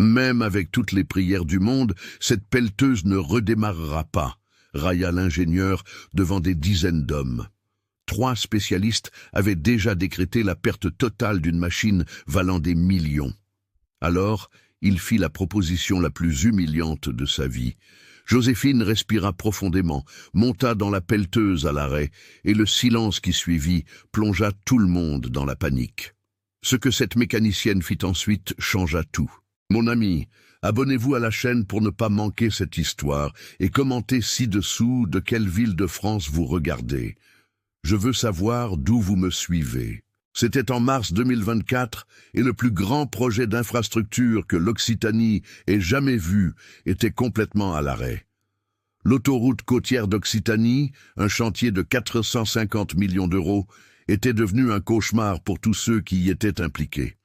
Même avec toutes les prières du monde, cette pelleteuse ne redémarrera pas, railla l'ingénieur devant des dizaines d'hommes. 3 spécialistes avaient déjà décrété la perte totale d'une machine valant des millions. Alors, il fit la proposition la plus humiliante de sa vie. Joséphine respira profondément, monta dans la pelleteuse à l'arrêt, et le silence qui suivit plongea tout le monde dans la panique. Ce que cette mécanicienne fit ensuite changea tout. Mon ami, abonnez-vous à la chaîne pour ne pas manquer cette histoire et commentez ci-dessous de quelle ville de France vous regardez. Je veux savoir d'où vous me suivez. C'était en mars 2024 et le plus grand projet d'infrastructure que l'Occitanie ait jamais vu était complètement à l'arrêt. L'autoroute côtière d'Occitanie, un chantier de 450 millions d'euros, était devenu un cauchemar pour tous ceux qui y étaient impliqués.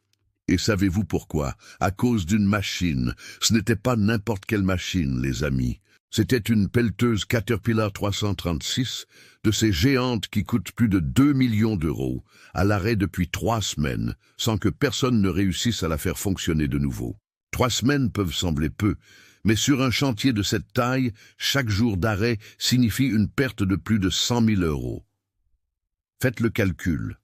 Et savez-vous pourquoi? À cause d'une machine. Ce n'était pas n'importe quelle machine, les amis. C'était une pelleteuse Caterpillar 336, de ces géantes qui coûtent plus de 2 millions d'euros, à l'arrêt depuis 3 semaines, sans que personne ne réussisse à la faire fonctionner de nouveau. 3 semaines peuvent sembler peu, mais sur un chantier de cette taille, chaque jour d'arrêt signifie une perte de plus de 100 000 euros. Faites le calcul.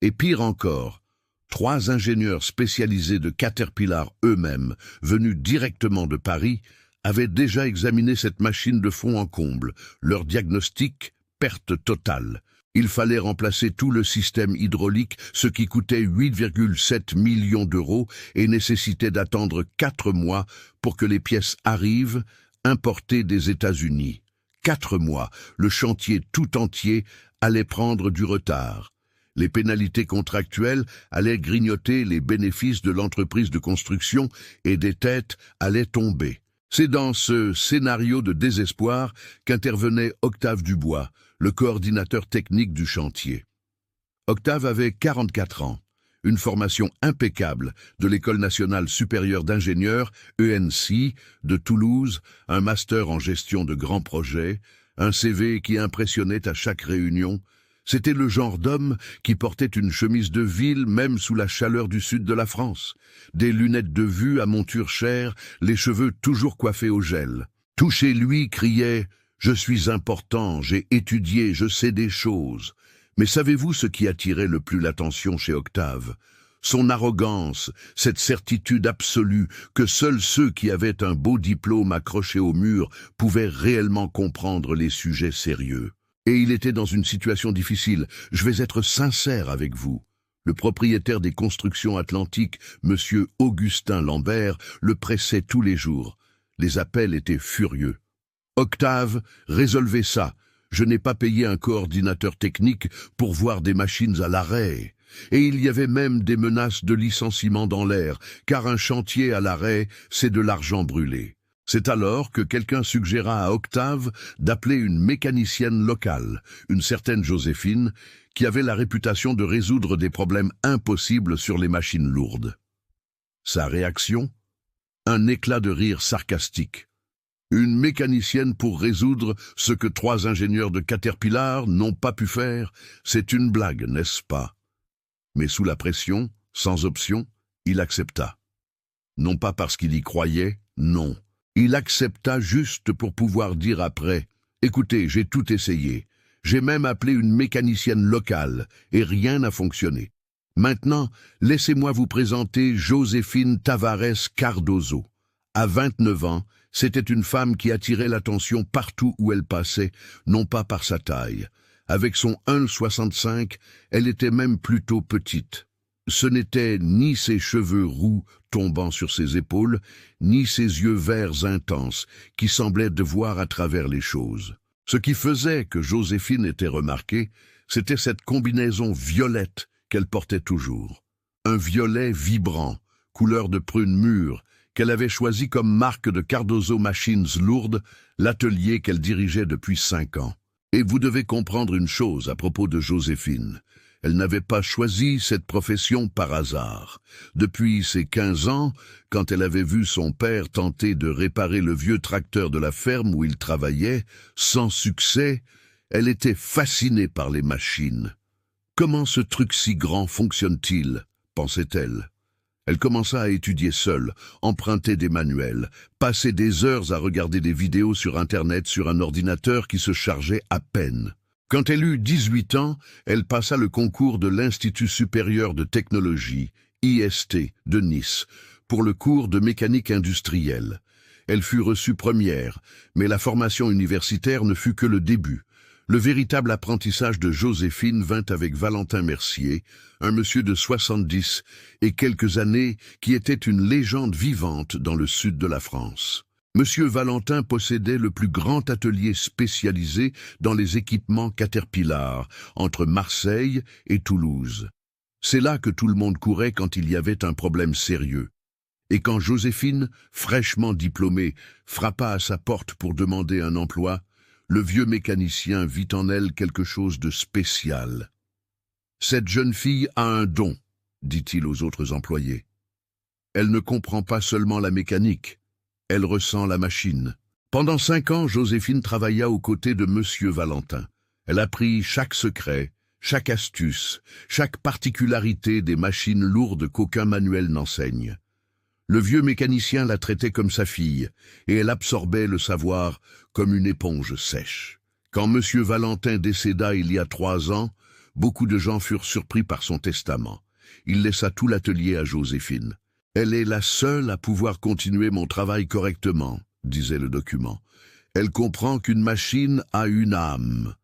Et pire encore, 3 ingénieurs spécialisés de Caterpillar eux-mêmes, venus directement de Paris, avaient déjà examiné cette machine de fond en comble. Leur diagnostic, perte totale. Il fallait remplacer tout le système hydraulique, ce qui coûtait 8,7 millions d'euros et nécessitait d'attendre 4 mois pour que les pièces arrivent, importées des États-Unis. 4 mois, le chantier tout entier allait prendre du retard. Les pénalités contractuelles allaient grignoter les bénéfices de l'entreprise de construction et des têtes allaient tomber. C'est dans ce scénario de désespoir qu'intervenait Octave Dubois, le coordinateur technique du chantier. Octave avait 44 ans, une formation impeccable de l'École nationale supérieure d'ingénieurs, ENSI, de Toulouse, un master en gestion de grands projets, un CV qui impressionnait à chaque réunion. C'était le genre d'homme qui portait une chemise de ville même sous la chaleur du sud de la France, des lunettes de vue à monture chère, les cheveux toujours coiffés au gel. Tout chez lui criait « Je suis important, j'ai étudié, je sais des choses ». Mais savez-vous ce qui attirait le plus l'attention chez Octave? Son arrogance, cette certitude absolue que seuls ceux qui avaient un beau diplôme accroché au mur pouvaient réellement comprendre les sujets sérieux. Et il était dans une situation difficile, je vais être sincère avec vous. Le propriétaire des constructions atlantiques, M. Augustin Lambert, le pressait tous les jours. Les appels étaient furieux. « Octave, résolvez ça. Je n'ai pas payé un coordinateur technique pour voir des machines à l'arrêt. » Et il y avait même des menaces de licenciement dans l'air, car un chantier à l'arrêt, c'est de l'argent brûlé. C'est alors que quelqu'un suggéra à Octave d'appeler une mécanicienne locale, une certaine Joséphine, qui avait la réputation de résoudre des problèmes impossibles sur les machines lourdes. Sa réaction? Un éclat de rire sarcastique. Une mécanicienne pour résoudre ce que 3 ingénieurs de Caterpillar n'ont pas pu faire, c'est une blague, n'est-ce pas? Mais sous la pression, sans option, il accepta. Non pas parce qu'il y croyait, non. Il accepta juste pour pouvoir dire après « Écoutez, j'ai tout essayé. J'ai même appelé une mécanicienne locale et rien n'a fonctionné. Maintenant, laissez-moi vous présenter Joséphine Tavares Cardozo. À 29 ans, c'était une femme qui attirait l'attention partout où elle passait, non pas par sa taille. Avec son 1,65, elle était même plutôt petite. Ce n'étaient ni ses cheveux roux tombant sur ses épaules, ni ses yeux verts intenses qui semblaient de voir à travers les choses. Ce qui faisait que Joséphine était remarquée, c'était cette combinaison violette qu'elle portait toujours. Un violet vibrant, couleur de prune mûre, qu'elle avait choisi comme marque de Cardozo Machines Lourdes, l'atelier qu'elle dirigeait depuis 5 ans. Et vous devez comprendre une chose à propos de Joséphine. Elle n'avait pas choisi cette profession par hasard. Depuis ses 15 ans, quand elle avait vu son père tenter de réparer le vieux tracteur de la ferme où il travaillait, sans succès, elle était fascinée par les machines. « Comment ce truc si grand fonctionne-t-il » pensait-elle. Elle commença à étudier seule, emprunter des manuels, passer des heures à regarder des vidéos sur Internet sur un ordinateur qui se chargeait à peine. Quand elle eut 18 ans, elle passa le concours de l'Institut supérieur de technologie, IST, de Nice, pour le cours de mécanique industrielle. Elle fut reçue première, mais la formation universitaire ne fut que le début. Le véritable apprentissage de Joséphine vint avec Valentin Mercier, un monsieur de 70 et quelques années qui était une légende vivante dans le sud de la France. Monsieur Valentin possédait le plus grand atelier spécialisé dans les équipements Caterpillar, entre Marseille et Toulouse. C'est là que tout le monde courait quand il y avait un problème sérieux. Et quand Joséphine, fraîchement diplômée, frappa à sa porte pour demander un emploi, le vieux mécanicien vit en elle quelque chose de spécial. « Cette jeune fille a un don », dit-il aux autres employés. « Elle ne comprend pas seulement la mécanique, elle ressent la machine. » Pendant 5 ans, Joséphine travailla aux côtés de Monsieur Valentin. Elle apprit chaque secret, chaque astuce, chaque particularité des machines lourdes qu'aucun manuel n'enseigne. Le vieux mécanicien la traitait comme sa fille, et elle absorbait le savoir comme une éponge sèche. Quand Monsieur Valentin décéda il y a 3 ans, beaucoup de gens furent surpris par son testament. Il laissa tout l'atelier à Joséphine. « Elle est la seule à pouvoir continuer mon travail correctement », disait le document. « Elle comprend qu'une machine a une âme. »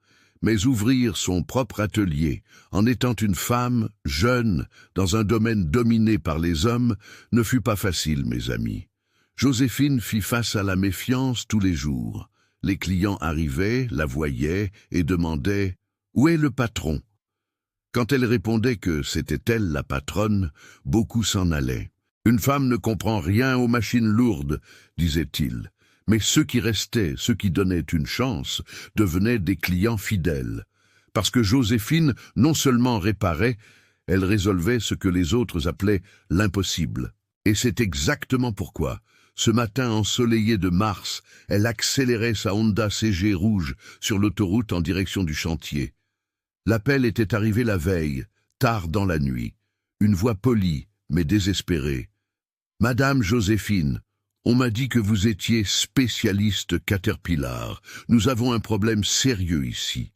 Mais ouvrir son propre atelier, en étant une femme, jeune, dans un domaine dominé par les hommes, ne fut pas facile, mes amis. Joséphine fit face à la méfiance tous les jours. Les clients arrivaient, la voyaient et demandaient « Où est le patron ?» Quand elle répondait que c'était elle la patronne, beaucoup s'en allaient. « Une femme ne comprend rien aux machines lourdes », disait-il. Mais ceux qui restaient, ceux qui donnaient une chance, devenaient des clients fidèles. Parce que Joséphine non seulement réparait, elle résolvait ce que les autres appelaient l'impossible. Et c'est exactement pourquoi, ce matin ensoleillé de mars, elle accélérait sa Honda CG rouge sur l'autoroute en direction du chantier. L'appel était arrivé la veille, tard dans la nuit. Une voix polie, mais désespérée. « Madame Joséphine, on m'a dit que vous étiez spécialiste Caterpillar. Nous avons un problème sérieux ici. »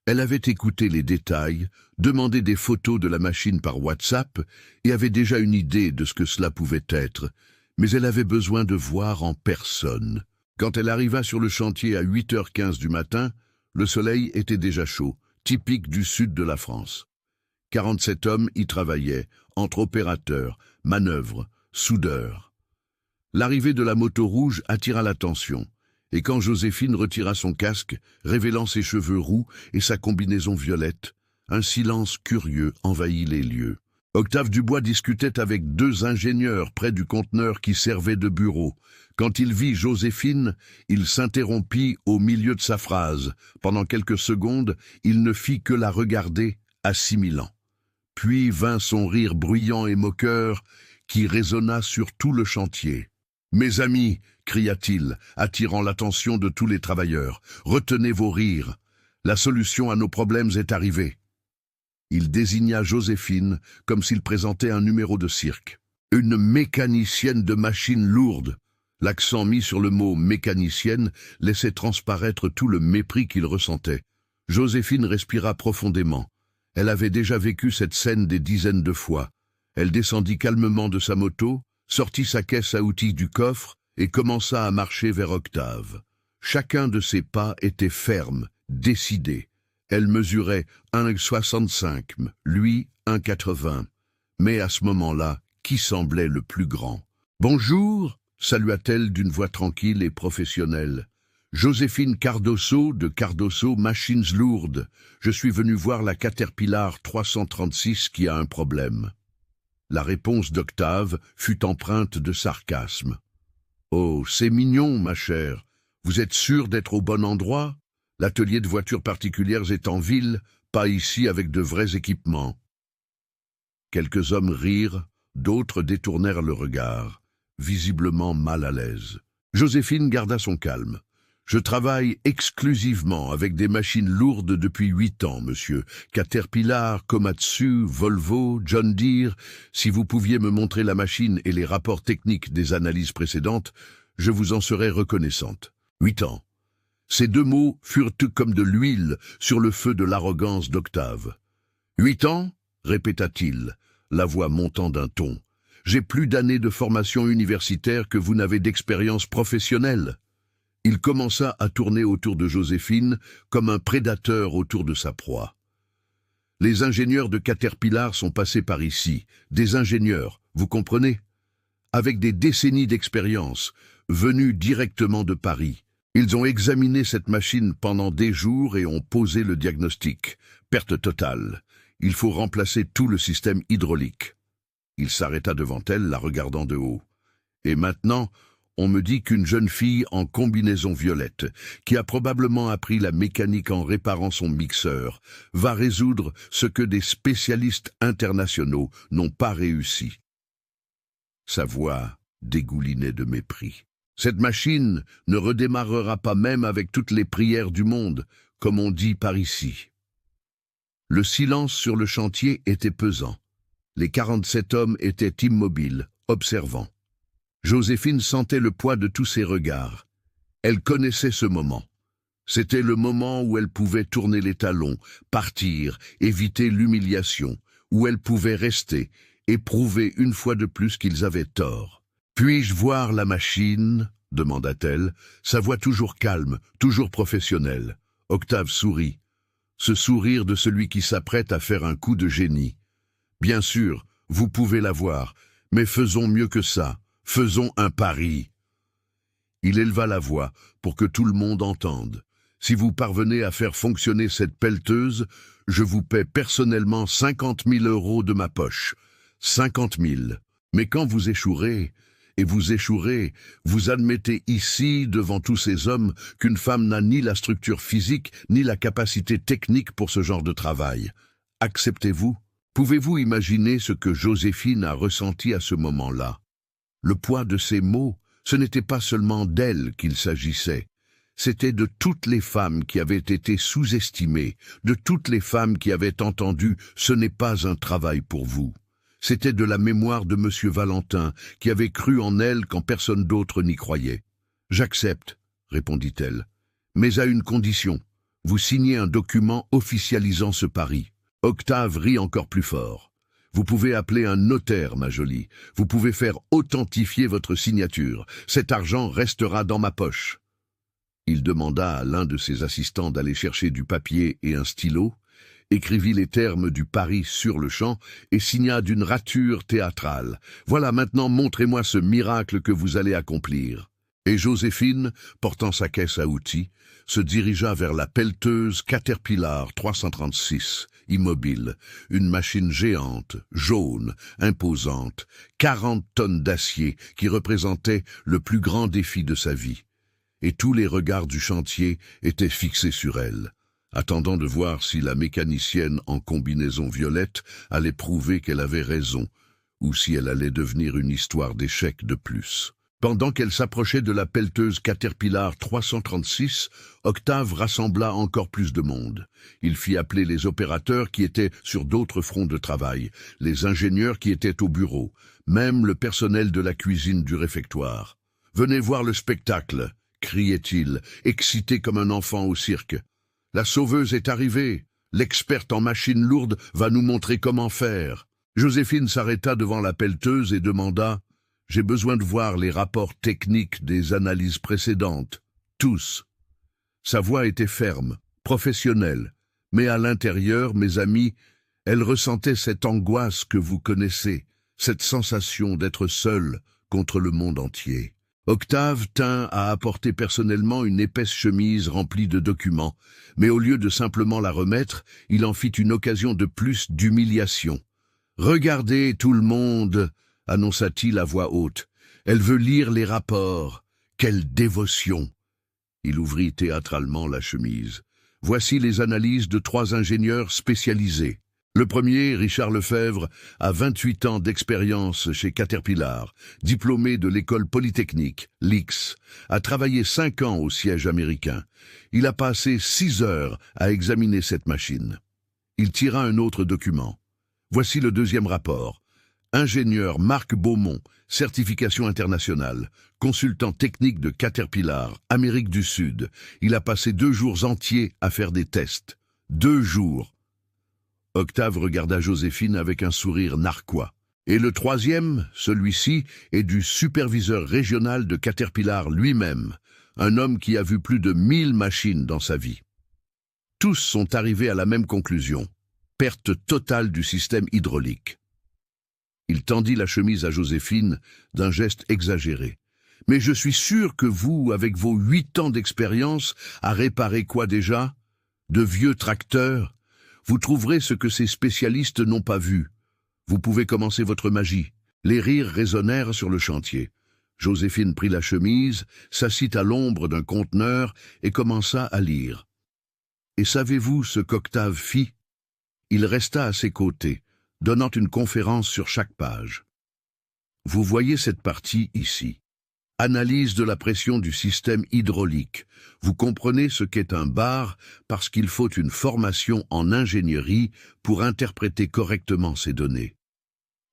Elle avait écouté les détails, demandé des photos de la machine par WhatsApp et avait déjà une idée de ce que cela pouvait être, mais elle avait besoin de voir en personne. Quand elle arriva sur le chantier à 8h15 du matin, le soleil était déjà chaud, typique du sud de la France. 47 hommes y travaillaient, entre opérateurs, manœuvres, soudeurs. L'arrivée de la moto rouge attira l'attention, et quand Joséphine retira son casque, révélant ses cheveux roux et sa combinaison violette, un silence curieux envahit les lieux. Octave Dubois discutait avec 2 ingénieurs près du conteneur qui servait de bureau. Quand il vit Joséphine, il s'interrompit au milieu de sa phrase. Pendant quelques secondes, il ne fit que la regarder, assimilant. Puis vint son rire bruyant et moqueur qui résonna sur tout le chantier. « Mes amis, cria-t-il, attirant l'attention de tous les travailleurs, retenez vos rires. La solution à nos problèmes est arrivée. » Il désigna Joséphine comme s'il présentait un numéro de cirque. Une mécanicienne de machines lourdes. L'accent mis sur le mot mécanicienne laissait transparaître tout le mépris qu'il ressentait. Joséphine respira profondément. Elle avait déjà vécu cette scène des dizaines de fois. Elle descendit calmement de sa moto, sortit sa caisse à outils du coffre et commença à marcher vers Octave. Chacun de ses pas était ferme, décidé. Elle mesurait 1,65, lui 1,80. Mais à ce moment-là, qui semblait le plus grand? « Bonjour » salua-t-elle d'une voix tranquille et professionnelle. « Joséphine Cardoso de Cardoso Machines Lourdes. Je suis venu voir la Caterpillar 336 qui a un problème. » La réponse d'Octave fut empreinte de sarcasme. « Oh, c'est mignon, ma chère. Vous êtes sûre d'être au bon endroit? L'atelier de voitures particulières est en ville, pas ici avec de vrais équipements. » Quelques hommes rirent, d'autres détournèrent le regard, visiblement mal à l'aise. Joséphine garda son calme. Je travaille exclusivement avec des machines lourdes depuis 8 ans, monsieur. Caterpillar, Komatsu, Volvo, John Deere. Si vous pouviez me montrer la machine et les rapports techniques des analyses précédentes, je vous en serais reconnaissante. 8 ans. Ces deux mots furent comme de l'huile sur le feu de l'arrogance d'Octave. 8 ans, répéta-t-il, la voix montant d'un ton. J'ai plus d'années de formation universitaire que vous n'avez d'expérience professionnelle. Il commença à tourner autour de Joséphine comme un prédateur autour de sa proie. Les ingénieurs de Caterpillar sont passés par ici, des ingénieurs, vous comprenez? Avec des décennies d'expérience, venus directement de Paris. Ils ont examiné cette machine pendant des jours et ont posé le diagnostic. Perte totale. Il faut remplacer tout le système hydraulique. Il s'arrêta devant elle, la regardant de haut. Et maintenant, on me dit qu'une jeune fille en combinaison violette, qui a probablement appris la mécanique en réparant son mixeur, va résoudre ce que des spécialistes internationaux n'ont pas réussi. Sa voix dégoulinait de mépris. Cette machine ne redémarrera pas même avec toutes les prières du monde, comme on dit par ici. Le silence sur le chantier était pesant. Les 47 hommes étaient immobiles, observants. Joséphine sentait le poids de tous ces regards. Elle connaissait ce moment. C'était le moment où elle pouvait tourner les talons, partir, éviter l'humiliation, où elle pouvait rester et prouver une fois de plus qu'ils avaient tort. « Puis-je voir la machine ?» demanda-t-elle, sa voix toujours calme, toujours professionnelle. Octave sourit. Ce sourire de celui qui s'apprête à faire un coup de génie. « Bien sûr, vous pouvez la voir, mais faisons mieux que ça. Faisons un pari. » Il éleva la voix pour que tout le monde entende. « Si vous parvenez à faire fonctionner cette pelleteuse, je vous paie personnellement 50 000 € de ma poche. 50 000. Mais quand vous échouerez, et vous échouerez, vous admettez ici, devant tous ces hommes, qu'une femme n'a ni la structure physique, ni la capacité technique pour ce genre de travail. Acceptez-vous? Pouvez-vous imaginer ce que Joséphine a ressenti à ce moment-là? Le poids de ces mots, ce n'était pas seulement d'elle qu'il s'agissait. C'était de toutes les femmes qui avaient été sous-estimées, de toutes les femmes qui avaient entendu « ce n'est pas un travail pour vous ». C'était de la mémoire de M. Valentin, qui avait cru en elle quand personne d'autre n'y croyait. « J'accepte, » répondit-elle, « mais à une condition. Vous signez un document officialisant ce pari. » Octave rit encore plus fort. « Vous pouvez appeler un notaire, ma jolie. Vous pouvez faire authentifier votre signature. Cet argent restera dans ma poche. » Il demanda à l'un de ses assistants d'aller chercher du papier et un stylo, écrivit les termes du pari sur le champ et signa d'une rature théâtrale. « Voilà, maintenant montrez-moi ce miracle que vous allez accomplir. » Et Joséphine, portant sa caisse à outils, se dirigea vers la pelleteuse Caterpillar 336, immobile, une machine géante, jaune, imposante, 40 tonnes d'acier qui représentait le plus grand défi de sa vie. Et tous les regards du chantier étaient fixés sur elle, attendant de voir si la mécanicienne en combinaison violette allait prouver qu'elle avait raison, ou si elle allait devenir une histoire d'échec de plus. Pendant qu'elle s'approchait de la pelleteuse Caterpillar 336, Octave rassembla encore plus de monde. Il fit appeler les opérateurs qui étaient sur d'autres fronts de travail, les ingénieurs qui étaient au bureau, même le personnel de la cuisine du réfectoire. « Venez voir le spectacle !» criait-il, excité comme un enfant au cirque. « La sauveuse est arrivée. L'experte en machines lourdes va nous montrer comment faire. » Joséphine s'arrêta devant la pelleteuse et demanda « J'ai besoin de voir les rapports techniques des analyses précédentes. Tous. » Sa voix était ferme, professionnelle, mais à l'intérieur, mes amis, elle ressentait cette angoisse que vous connaissez, cette sensation d'être seule contre le monde entier. Octave tint à apporter personnellement une épaisse chemise remplie de documents, mais au lieu de simplement la remettre, il en fit une occasion de plus d'humiliation. « Regardez tout le monde !» annonça-t-il à voix haute. « Elle veut lire les rapports. Quelle dévotion !» Il ouvrit théâtralement la chemise. « Voici les analyses de 3 ingénieurs spécialisés. Le premier, Richard Lefebvre, a 28 ans d'expérience chez Caterpillar, diplômé de l'école polytechnique, l'IX, a travaillé 5 ans au siège américain. Il a passé 6 heures à examiner cette machine. Il tira un autre document. Voici le deuxième rapport. Ingénieur Marc Beaumont, certification internationale, consultant technique de Caterpillar, Amérique du Sud. Il a passé 2 jours entiers à faire des tests. 2 jours. Octave regarda Joséphine avec un sourire narquois. Et le troisième, celui-ci, est du superviseur régional de Caterpillar lui-même, un homme qui a vu plus de 1000 machines dans sa vie. Tous sont arrivés à la même conclusion. Perte totale du système hydraulique. Il tendit la chemise à Joséphine d'un geste exagéré. « Mais je suis sûr que vous, avec vos 8 ans d'expérience, à réparer quoi déjà? De vieux tracteurs? Vous trouverez ce que ces spécialistes n'ont pas vu. Vous pouvez commencer votre magie. » Les rires résonnèrent sur le chantier. Joséphine prit la chemise, s'assit à l'ombre d'un conteneur et commença à lire. Et savez-vous ce qu'Octave fit? Il resta à ses côtés, donnant une conférence sur chaque page. Vous voyez cette partie ici. Analyse de la pression du système hydraulique. Vous comprenez ce qu'est un bar parce qu'il faut une formation en ingénierie pour interpréter correctement ces données.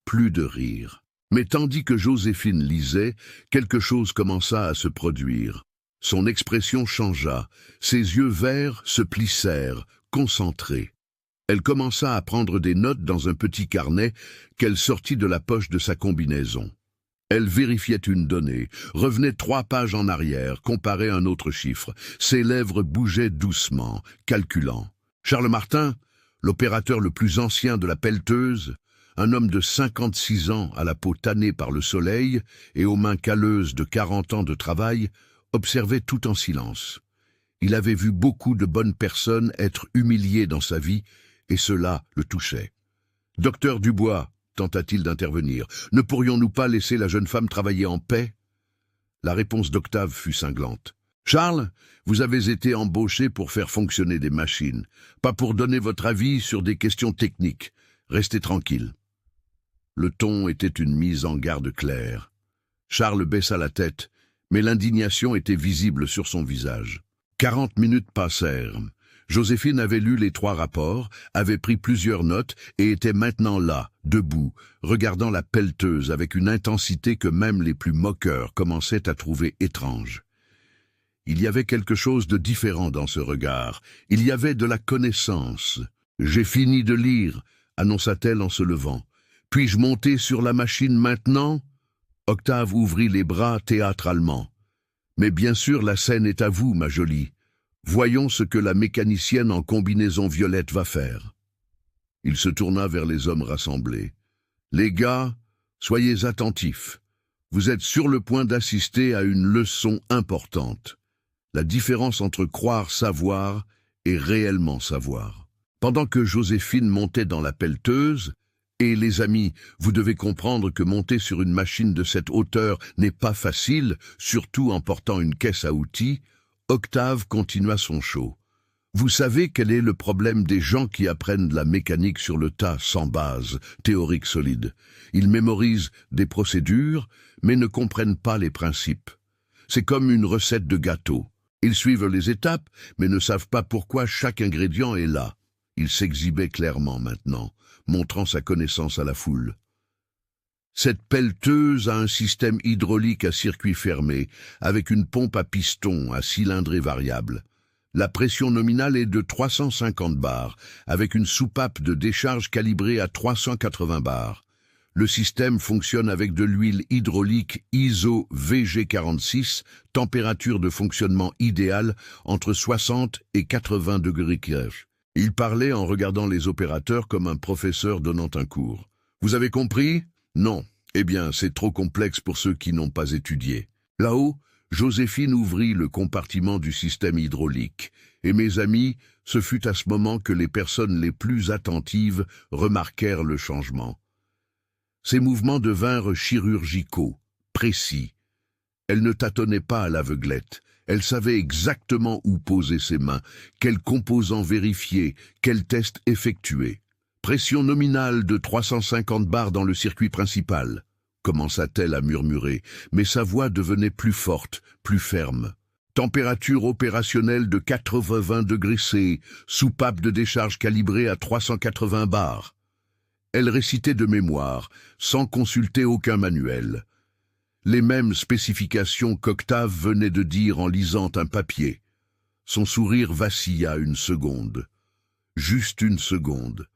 Plus de rire. Mais tandis que Joséphine lisait, quelque chose commença à se produire. Son expression changea, ses yeux verts se plissèrent, concentrés. Elle commença à prendre des notes dans un petit carnet qu'elle sortit de la poche de sa combinaison. Elle vérifiait une donnée, revenait 3 pages en arrière, comparait un autre chiffre. Ses lèvres bougeaient doucement, calculant. Charles Martin, l'opérateur le plus ancien de la pelleteuse, un homme de 56 ans à la peau tannée par le soleil et aux mains calleuses de 40 ans de travail, observait tout en silence. Il avait vu beaucoup de bonnes personnes être humiliées dans sa vie, et cela le touchait. « Docteur Dubois », tenta-t-il d'intervenir, « ne pourrions-nous pas laisser la jeune femme travailler en paix ?» La réponse d'Octave fut cinglante. « Charles, vous avez été embauché pour faire fonctionner des machines, pas pour donner votre avis sur des questions techniques. Restez tranquille. » Le ton était une mise en garde claire. Charles baissa la tête, mais l'indignation était visible sur son visage. 40 minutes passèrent. Joséphine avait lu les 3 rapports, avait pris plusieurs notes et était maintenant là, debout, regardant la pelleteuse avec une intensité que même les plus moqueurs commençaient à trouver étrange. Il y avait quelque chose de différent dans ce regard. Il y avait de la connaissance. « J'ai fini de lire », annonça-t-elle en se levant. « Puis-je monter sur la machine maintenant ?» Octave ouvrit les bras théâtralement. « Mais bien sûr, la scène est à vous, ma jolie. Voyons ce que la mécanicienne en combinaison violette va faire. » Il se tourna vers les hommes rassemblés. « Les gars, soyez attentifs. Vous êtes sur le point d'assister à une leçon importante. La différence entre croire savoir et réellement savoir. » Pendant que Joséphine montait dans la pelleteuse, et les amis, vous devez comprendre que monter sur une machine de cette hauteur n'est pas facile, surtout en portant une caisse à outils, Octave continua son show. Vous savez quel est le problème des gens qui apprennent la mécanique sur le tas sans base, théorique solide. Ils mémorisent des procédures, mais ne comprennent pas les principes. C'est comme une recette de gâteau. Ils suivent les étapes, mais ne savent pas pourquoi chaque ingrédient est là. Il s'exhibait clairement maintenant, montrant sa connaissance à la foule. Cette pelleteuse a un système hydraulique à circuit fermé, avec une pompe à piston à cylindrée variable. La pression nominale est de 350 bars, avec une soupape de décharge calibrée à 380 bars. Le système fonctionne avec de l'huile hydraulique ISO VG46, température de fonctionnement idéale entre 60 et 80 degrés Celsius. Il parlait en regardant les opérateurs comme un professeur donnant un cours. « Vous avez compris ? Non. Eh bien, c'est trop complexe pour ceux qui n'ont pas étudié. » Là-haut, Joséphine ouvrit le compartiment du système hydraulique. Et mes amis, ce fut à ce moment que les personnes les plus attentives remarquèrent le changement. Ces mouvements devinrent chirurgicaux, précis. Elle ne tâtonnait pas à l'aveuglette. Elle savait exactement où poser ses mains, quels composants vérifier, quels tests effectuer. Pression nominale de 350 bars dans le circuit principal, commença-t-elle à murmurer, mais sa voix devenait plus forte, plus ferme. Température opérationnelle de 80 degrés C, soupape de décharge calibrée à 380 bars. Elle récitait de mémoire, sans consulter aucun manuel. Les mêmes spécifications qu'Octave venait de dire en lisant un papier. Son sourire vacilla une seconde. Juste une seconde.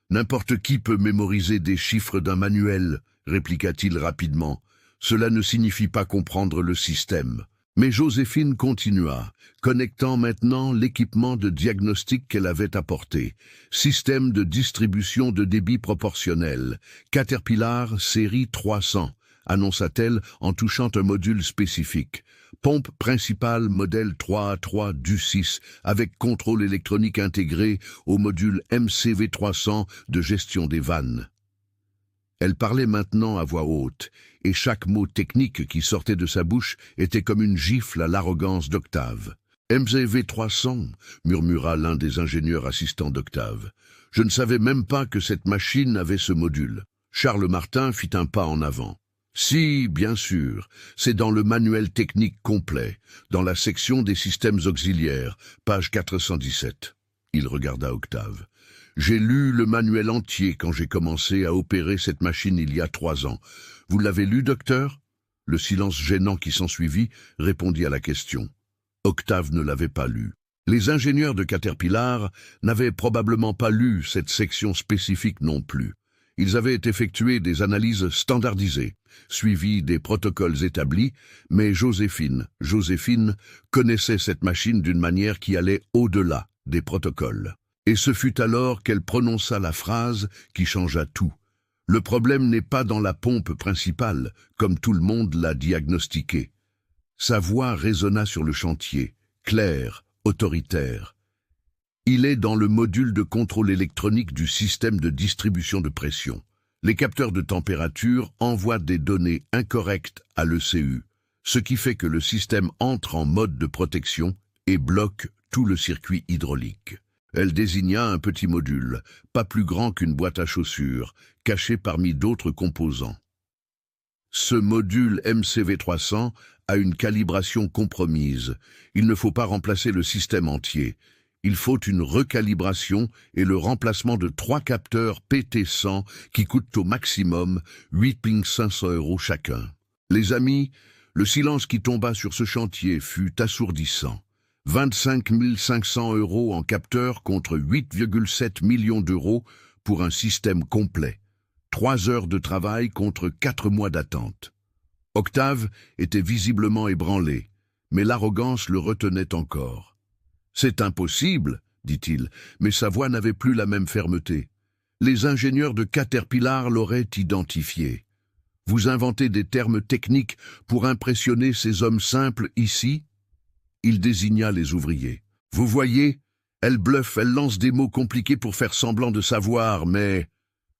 N'importe qui peut mémoriser des chiffres d'un manuel, répliqua-t-il rapidement. Cela ne signifie pas comprendre le système. Mais Joséphine continua, connectant maintenant l'équipement de diagnostic qu'elle avait apporté. Système de distribution de débit proportionnel. Caterpillar série 300, annonça-t-elle en touchant un module spécifique. Pompe principale modèle 3A3 du 6 avec contrôle électronique intégré au module MCV300 de gestion des vannes. Elle parlait maintenant à voix haute, et chaque mot technique qui sortait de sa bouche était comme une gifle à l'arrogance d'Octave. « MCV300 » murmura l'un des ingénieurs assistants d'Octave. « Je ne savais même pas que cette machine avait ce module. » Charles Martin fit un pas en avant. « Si, bien sûr, c'est dans le manuel technique complet, dans la section des systèmes auxiliaires, page 417. » Il regarda Octave. « J'ai lu le manuel entier quand j'ai commencé à opérer cette machine il y a 3 ans. Vous l'avez lu, docteur ?» Le silence gênant qui s'ensuivit répondit à la question. Octave ne l'avait pas lu. Les ingénieurs de Caterpillar n'avaient probablement pas lu cette section spécifique non plus. Ils avaient effectué des analyses standardisées, suivi des protocoles établis, mais Joséphine connaissait cette machine d'une manière qui allait au-delà des protocoles. Et ce fut alors qu'elle prononça la phrase qui changea tout. Le problème n'est pas dans la pompe principale, comme tout le monde l'a diagnostiqué. Sa voix résonna sur le chantier, claire, autoritaire. Il est dans le module de contrôle électronique du système de distribution de pression. Les capteurs de température envoient des données incorrectes à l'ECU, ce qui fait que le système entre en mode de protection et bloque tout le circuit hydraulique. Elle désigna un petit module, pas plus grand qu'une boîte à chaussures, caché parmi d'autres composants. Ce module MCV300 a une calibration compromise. Il ne faut pas remplacer le système entier. Il faut une recalibration et le remplacement de 3 capteurs PT100 qui coûtent au maximum 500 € chacun. Les amis, le silence qui tomba sur ce chantier fut assourdissant. 25 500 € en capteur contre 8,7 millions d'euros pour un système complet. 3 heures de travail contre 4 mois d'attente. Octave était visiblement ébranlé, mais l'arrogance le retenait encore. « C'est impossible, dit-il, mais sa voix n'avait plus la même fermeté. Les ingénieurs de Caterpillar l'auraient identifié. Vous inventez des termes techniques pour impressionner ces hommes simples ici ?» Il désigna les ouvriers. « Vous voyez, elle bluffe, elle lance des mots compliqués pour faire semblant de savoir, mais... »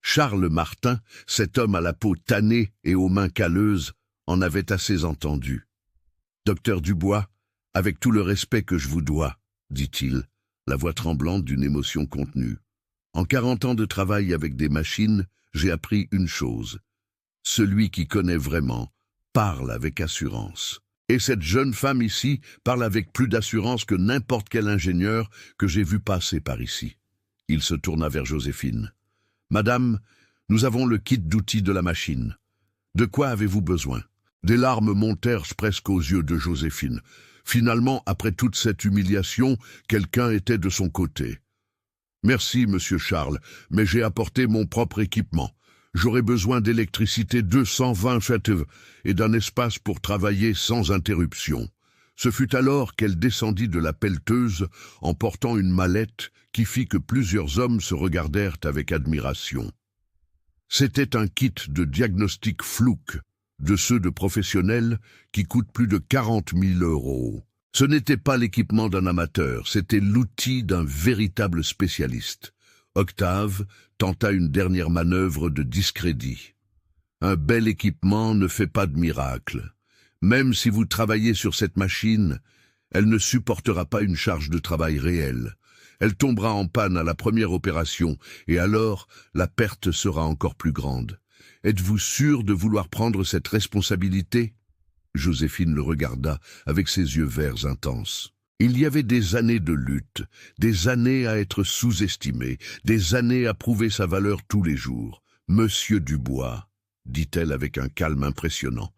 Charles Martin, cet homme à la peau tannée et aux mains calleuses, en avait assez entendu. « Docteur Dubois, avec tout le respect que je vous dois, dit-il, la voix tremblante d'une émotion contenue. En 40 ans de travail avec des machines, j'ai appris une chose. Celui qui connaît vraiment parle avec assurance. Et cette jeune femme ici parle avec plus d'assurance que n'importe quel ingénieur que j'ai vu passer par ici. » Il se tourna vers Joséphine. « Madame, nous avons le kit d'outils de la machine. De quoi avez-vous besoin ?» Des larmes montèrent presque aux yeux de Joséphine. Finalement, après toute cette humiliation, quelqu'un était de son côté. « Merci, monsieur Charles, mais j'ai apporté mon propre équipement. J'aurai besoin d'électricité 220 V et d'un espace pour travailler sans interruption. » Ce fut alors qu'elle descendit de la pelleteuse en portant une mallette qui fit que plusieurs hommes se regardèrent avec admiration. C'était un kit de diagnostic Fluke, de ceux de professionnels qui coûtent plus de 40 000 €. Ce n'était pas l'équipement d'un amateur, c'était l'outil d'un véritable spécialiste. Octave tenta une dernière manœuvre de discrédit. Un bel équipement ne fait pas de miracle. Même si vous travaillez sur cette machine, elle ne supportera pas une charge de travail réelle. Elle tombera en panne à la première opération, et alors la perte sera encore plus grande. Êtes-vous sûr de vouloir prendre cette responsabilité ? Joséphine le regarda avec ses yeux verts intenses. Il y avait des années de lutte, des années à être sous-estimé, des années à prouver sa valeur tous les jours. « Monsieur Dubois, dit-elle avec un calme impressionnant,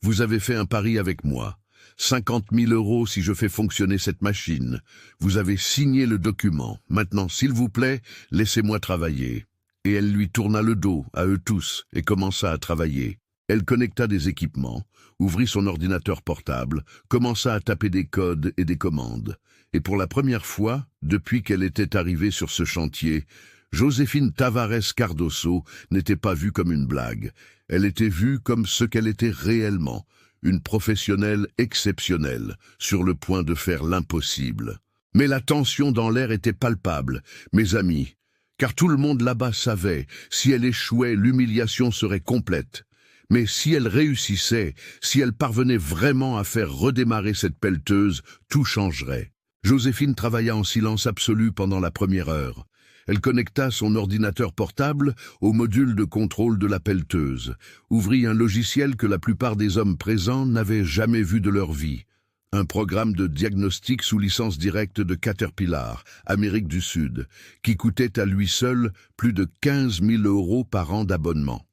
vous avez fait un pari avec moi. 50 000 € si je fais fonctionner cette machine. Vous avez signé le document. Maintenant, s'il vous plaît, laissez-moi travailler. » Et elle lui tourna le dos, à eux tous, et commença à travailler. Elle connecta des équipements, ouvrit son ordinateur portable, commença à taper des codes et des commandes. Et pour la première fois, depuis qu'elle était arrivée sur ce chantier, Joséphine Tavares Cardoso n'était pas vue comme une blague. Elle était vue comme ce qu'elle était réellement, une professionnelle exceptionnelle, sur le point de faire l'impossible. Mais la tension dans l'air était palpable, mes amis, car tout le monde là-bas savait, si elle échouait, l'humiliation serait complète. Mais si elle réussissait, si elle parvenait vraiment à faire redémarrer cette pelleteuse, tout changerait. Joséphine travailla en silence absolu pendant la première heure. Elle connecta son ordinateur portable au module de contrôle de la pelleteuse, ouvrit un logiciel que la plupart des hommes présents n'avaient jamais vu de leur vie. Un programme de diagnostic sous licence directe de Caterpillar, Amérique du Sud, qui coûtait à lui seul plus de 15 000 € par an d'abonnement.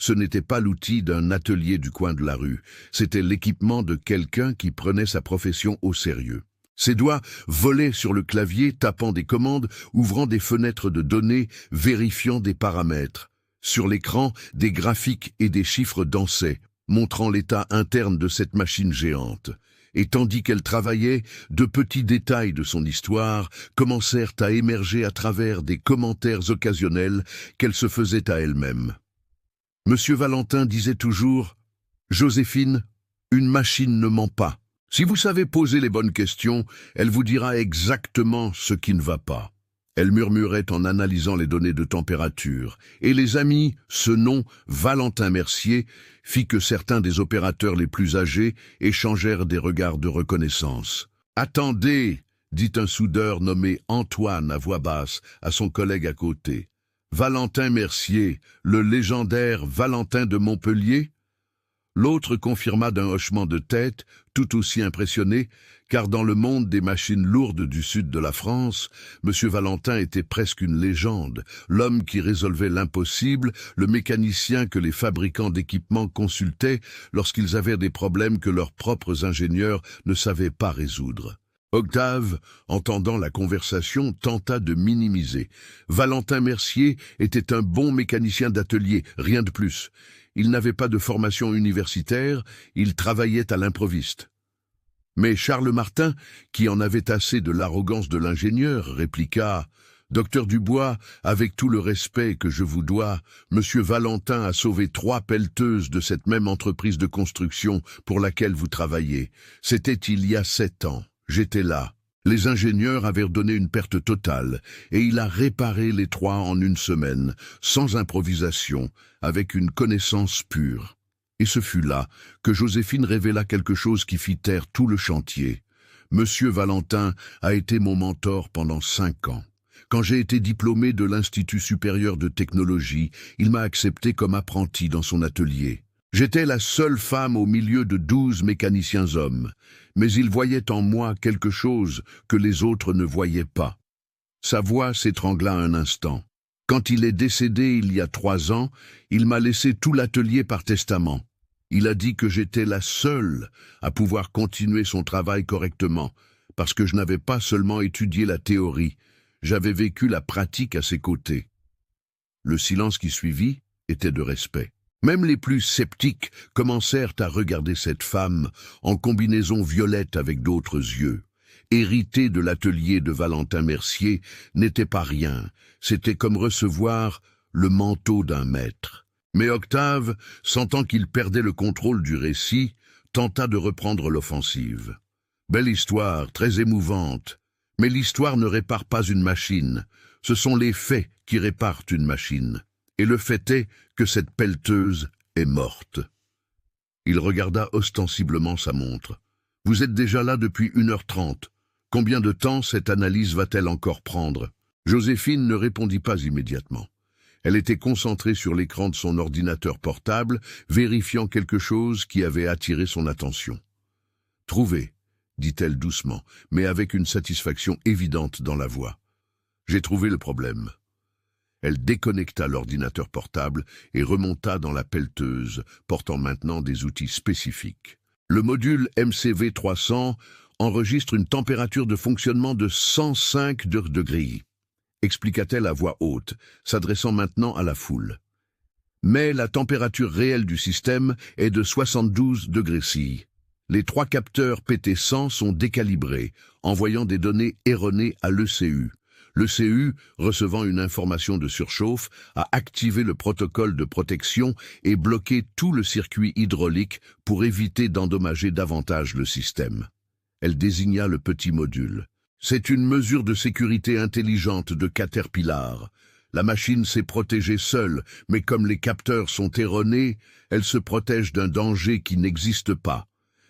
Ce n'était pas l'outil d'un atelier du coin de la rue, c'était l'équipement de quelqu'un qui prenait sa profession au sérieux. Ses doigts volaient sur le clavier, tapant des commandes, ouvrant des fenêtres de données, vérifiant des paramètres. Sur l'écran, des graphiques et des chiffres dansaient, montrant l'état interne de cette machine géante. Et tandis qu'elle travaillait, de petits détails de son histoire commencèrent à émerger à travers des commentaires occasionnels qu'elle se faisait à elle-même. Monsieur Valentin disait toujours « Joséphine, une machine ne ment pas. Si vous savez poser les bonnes questions, elle vous dira exactement ce qui ne va pas. » Elle murmurait en analysant les données de température. Et les amis, ce nom, Valentin Mercier, fit que certains des opérateurs les plus âgés échangèrent des regards de reconnaissance. « Attendez !» dit un soudeur nommé Antoine à voix basse à son collègue à côté. « Valentin Mercier, le légendaire Valentin de Montpellier ?» L'autre confirma d'un hochement de tête, tout aussi impressionné, car dans le monde des machines lourdes du sud de la France, M. Valentin était presque une légende, l'homme qui résolvait l'impossible, le mécanicien que les fabricants d'équipements consultaient lorsqu'ils avaient des problèmes que leurs propres ingénieurs ne savaient pas résoudre. Octave, entendant la conversation, tenta de minimiser. Valentin Mercier était un bon mécanicien d'atelier, rien de plus. Il n'avait pas de formation universitaire, il travaillait à l'improviste. Mais Charles Martin, qui en avait assez de l'arrogance de l'ingénieur, répliqua « Docteur Dubois, avec tout le respect que je vous dois, Monsieur Valentin a sauvé 3 pelleteuses de cette même entreprise de construction pour laquelle vous travaillez. C'était il y a 7 ans. J'étais là. Les ingénieurs avaient donné une perte totale, et il a réparé les 3 en une semaine, sans improvisation, avec une connaissance pure. » Et ce fut là que Joséphine révéla quelque chose qui fit taire tout le chantier. Monsieur Valentin a été mon mentor pendant 5 ans. Quand j'ai été diplômé de l'Institut supérieur de technologie, il m'a accepté comme apprenti dans son atelier. J'étais la seule femme au milieu de 12 mécaniciens hommes, mais il voyait en moi quelque chose que les autres ne voyaient pas. Sa voix s'étrangla un instant. Quand il est décédé il y a 3 ans, il m'a laissé tout l'atelier par testament. Il a dit que j'étais la seule à pouvoir continuer son travail correctement, parce que je n'avais pas seulement étudié la théorie, j'avais vécu la pratique à ses côtés. Le silence qui suivit était de respect. Même les plus sceptiques commencèrent à regarder cette femme en combinaison violette avec d'autres yeux. Hériter de l'atelier de Valentin Mercier n'était pas rien, c'était comme recevoir le manteau d'un maître. Mais Octave, sentant qu'il perdait le contrôle du récit, tenta de reprendre l'offensive. Belle histoire, très émouvante, mais l'histoire ne répare pas une machine, ce sont les faits qui réparent une machine. Et le fait est que cette pelleteuse est morte. Il regarda ostensiblement sa montre. « Vous êtes déjà là depuis 1h30. Combien de temps cette analyse va-t-elle encore prendre? Joséphine ne répondit pas immédiatement. Elle était concentrée sur l'écran de son ordinateur portable, vérifiant quelque chose qui avait attiré son attention. « Trouvé », dit-elle doucement, mais avec une satisfaction évidente dans la voix. « J'ai trouvé le problème. » Elle déconnecta l'ordinateur portable et remonta dans la pelleteuse, portant maintenant des outils spécifiques. Le module MCV300 enregistre une température de fonctionnement de 105 degrés, expliqua-t-elle à voix haute, s'adressant maintenant à la foule. Mais la température réelle du système est de 72 degrés C. Les 3 capteurs PT100 sont décalibrés, envoyant des données erronées à l'ECU. L'ECU, recevant une information de surchauffe, a activé le protocole de protection et bloqué tout le circuit hydraulique pour éviter d'endommager davantage le système. Elle désigna le petit module. C'est une mesure de sécurité intelligente de Caterpillar. La machine s'est protégée seule, mais comme les capteurs sont erronés, elle se protège d'un danger qui n'existe pas.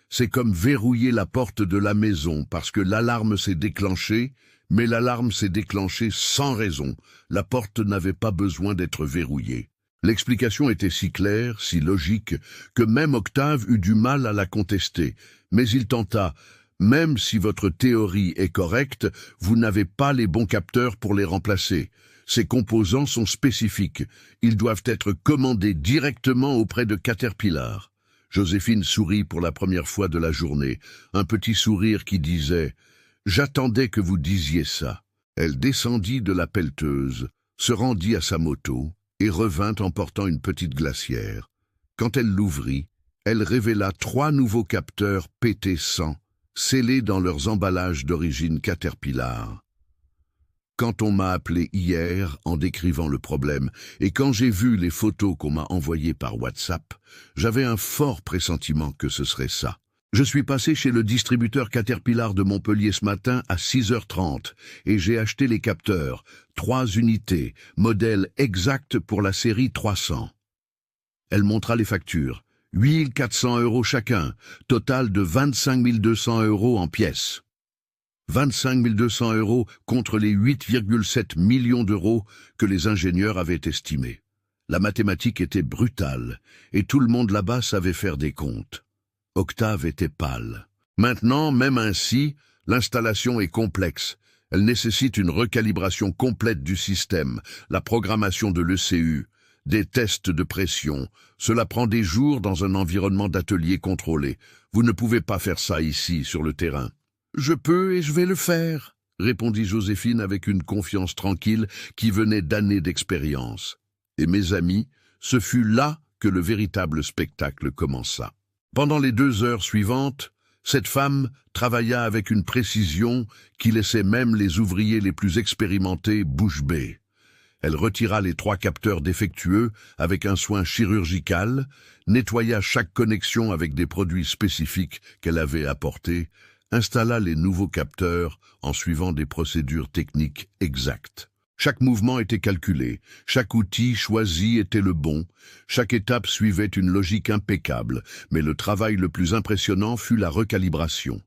C'est comme verrouiller la porte de la maison parce que l'alarme s'est déclenchée, mais l'alarme s'est déclenchée sans raison. La porte n'avait pas besoin d'être verrouillée. L'explication était si claire, si logique, que même Octave eut du mal à la contester. Mais il tenta. Même si votre théorie est correcte, vous n'avez pas les bons capteurs pour les remplacer. Ces composants sont spécifiques. Ils doivent être commandés directement auprès de Caterpillar. Joséphine sourit pour la première fois de la journée, un petit sourire qui disait « J'attendais que vous disiez ça ». Elle descendit de la pelleteuse, se rendit à sa moto et revint en portant une petite glacière. Quand elle l'ouvrit, elle révéla 3 nouveaux capteurs PT100, scellés dans leurs emballages d'origine Caterpillar. Quand on m'a appelé hier en décrivant le problème et quand j'ai vu les photos qu'on m'a envoyées par WhatsApp, j'avais un fort pressentiment que ce serait ça. Je suis passé chez le distributeur Caterpillar de Montpellier ce matin à 6h30 et j'ai acheté les capteurs, 3 unités, modèle exact pour la série 300. Elle montra les factures, 8 400 € chacun, total de 25 200 € en pièces. 25 200 € contre les 8,7 millions d'euros que les ingénieurs avaient estimés. La mathématique était brutale, et tout le monde là-bas savait faire des comptes. Octave était pâle. Maintenant, même ainsi, l'installation est complexe. Elle nécessite une recalibration complète du système, la programmation de l'ECU, des tests de pression. Cela prend des jours dans un environnement d'atelier contrôlé. Vous ne pouvez pas faire ça ici, sur le terrain. « Je peux et je vais le faire », répondit Joséphine avec une confiance tranquille qui venait d'années d'expérience. Et mes amis, ce fut là que le véritable spectacle commença. Pendant les 2 heures suivantes, cette femme travailla avec une précision qui laissait même les ouvriers les plus expérimentés bouche bée. Elle retira les 3 capteurs défectueux avec un soin chirurgical, nettoya chaque connexion avec des produits spécifiques qu'elle avait apportés, installa les nouveaux capteurs en suivant des procédures techniques exactes. Chaque mouvement était calculé, chaque outil choisi était le bon, chaque étape suivait une logique impeccable, mais le travail le plus impressionnant fut la recalibration.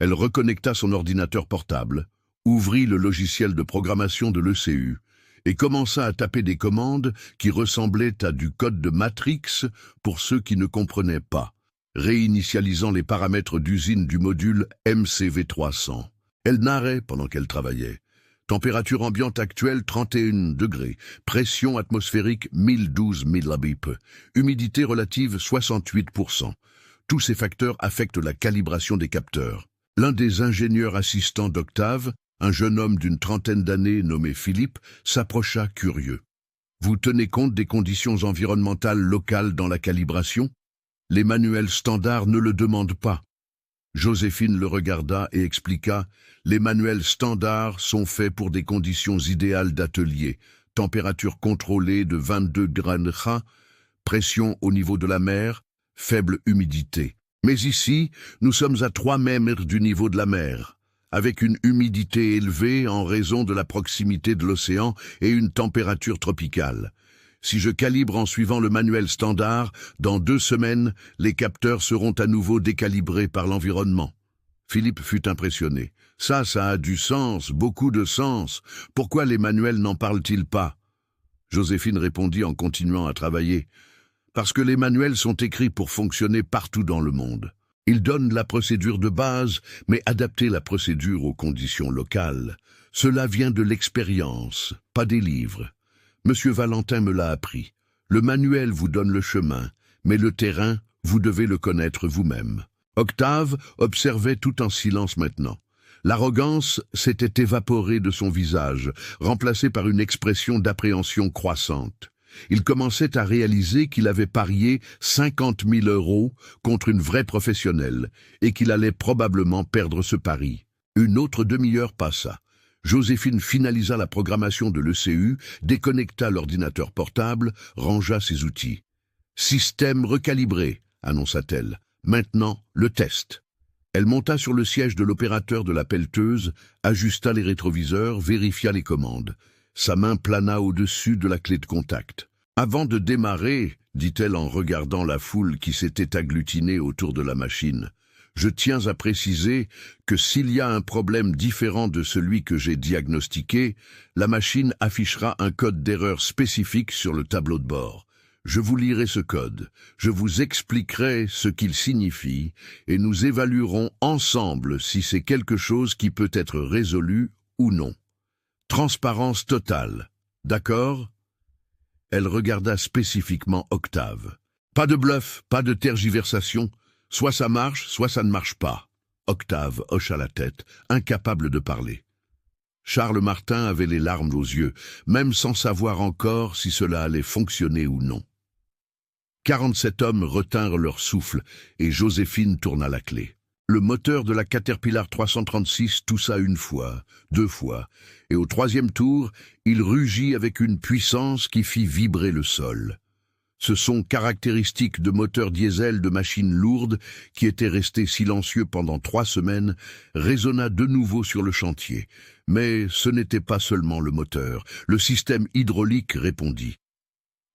Elle reconnecta son ordinateur portable, ouvrit le logiciel de programmation de l'ECU et commença à taper des commandes qui ressemblaient à du code de Matrix pour ceux qui ne comprenaient pas, réinitialisant les paramètres d'usine du module MCV300. Elle narrait pendant qu'elle travaillait. Température ambiante actuelle 31 degrés, pression atmosphérique 1012 millibip, humidité relative 68%. Tous ces facteurs affectent la calibration des capteurs. L'un des ingénieurs assistants d'Octave, un jeune homme d'une 30aine d'années nommé Philippe, s'approcha curieux. « Vous tenez compte des conditions environnementales locales dans la calibration ? Les manuels standards ne le demandent pas. » Joséphine le regarda et expliqua « Les manuels standards sont faits pour des conditions idéales d'atelier, température contrôlée de 22 °C, pression au niveau de la mer, faible humidité. Mais ici, nous sommes à 3 mètres du niveau de la mer, avec une humidité élevée en raison de la proximité de l'océan et une température tropicale. Si je calibre en suivant le manuel standard, dans 2 semaines, les capteurs seront à nouveau décalibrés par l'environnement. » Philippe fut impressionné. Ça a du sens, beaucoup de sens. Pourquoi les manuels n'en parlent-ils pas? Joséphine répondit en continuant à travailler. Parce que les manuels sont écrits pour fonctionner partout dans le monde. Ils donnent la procédure de base, mais adapter la procédure aux conditions locales. Cela vient de l'expérience, pas des livres. Monsieur Valentin me l'a appris. Le manuel vous donne le chemin, mais le terrain, vous devez le connaître vous-même. Octave observait tout en silence maintenant. L'arrogance s'était évaporée de son visage, remplacée par une expression d'appréhension croissante. Il commençait à réaliser qu'il avait parié 50 000 € contre une vraie professionnelle et qu'il allait probablement perdre ce pari. Une autre demi-heure passa. Joséphine finalisa la programmation de l'ECU, déconnecta l'ordinateur portable, rangea ses outils. « Système recalibré », annonça-t-elle. « Maintenant, le test. » Elle monta sur le siège de l'opérateur de la pelleteuse, ajusta les rétroviseurs, vérifia les commandes. Sa main plana au-dessus de la clé de contact. « Avant de démarrer, dit-elle en regardant la foule qui s'était agglutinée autour de la machine, je tiens à préciser que s'il y a un problème différent de celui que j'ai diagnostiqué, la machine affichera un code d'erreur spécifique sur le tableau de bord. Je vous lirai ce code, je vous expliquerai ce qu'il signifie et nous évaluerons ensemble si c'est quelque chose qui peut être résolu ou non. Transparence totale, d'accord ? Elle regarda spécifiquement Octave. Pas de bluff, pas de tergiversation, soit ça marche, soit ça ne marche pas. Octave hocha la tête, incapable de parler. Charles Martin avait les larmes aux yeux, même sans savoir encore si cela allait fonctionner ou non. 47 hommes retinrent leur souffle et Joséphine tourna la clé. Le moteur de la Caterpillar 336 toussa une fois, 2 fois, et au 3e tour, il rugit avec une puissance qui fit vibrer le sol. Ce son caractéristique de moteur diesel de machines lourdes, qui était resté silencieux pendant 3 semaines, résonna de nouveau sur le chantier. Mais ce n'était pas seulement le moteur, le système hydraulique répondit.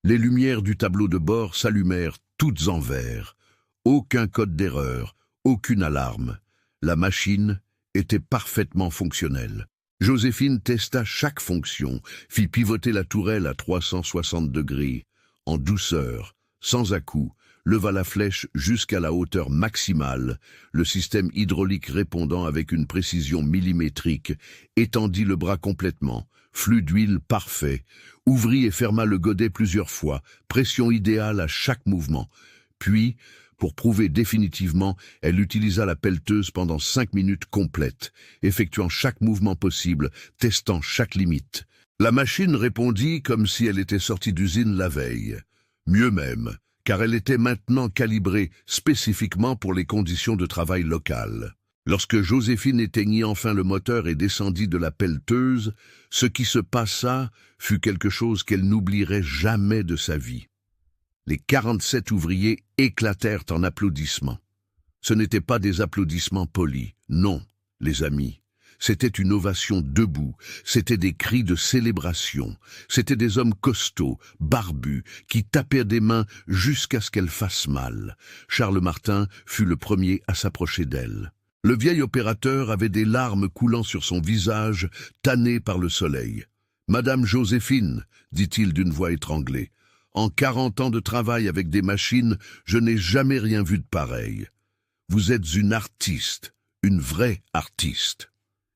Les lumières du tableau de bord s'allumèrent toutes en vert. Aucun code d'erreur, aucune alarme. La machine était parfaitement fonctionnelle. Joséphine testa chaque fonction, fit pivoter la tourelle à 360 degrés. En douceur, sans à-coups, leva la flèche jusqu'à la hauteur maximale, le système hydraulique répondant avec une précision millimétrique, étendit le bras complètement, flux d'huile parfait, ouvrit et ferma le godet plusieurs fois, pression idéale à chaque mouvement. Puis, pour prouver définitivement, elle utilisa la pelleteuse pendant 5 minutes complètes, effectuant chaque mouvement possible, testant chaque limite. La machine répondit comme si elle était sortie d'usine la veille. Mieux même, car elle était maintenant calibrée spécifiquement pour les conditions de travail locales. Lorsque Joséphine éteignit enfin le moteur et descendit de la pelleteuse, ce qui se passa fut quelque chose qu'elle n'oublierait jamais de sa vie. Les 47 ouvriers éclatèrent en applaudissements. Ce n'étaient pas des applaudissements polis, non, les amis. C'était une ovation debout, c'était des cris de célébration, c'étaient des hommes costauds, barbus, qui tapaient des mains jusqu'à ce qu'elles fassent mal. Charles Martin fut le premier à s'approcher d'elle. Le vieil opérateur avait des larmes coulant sur son visage, tanné par le soleil. « Madame Joséphine, dit-il d'une voix étranglée, en 40 ans de travail avec des machines, je n'ai jamais rien vu de pareil. Vous êtes une artiste, une vraie artiste. »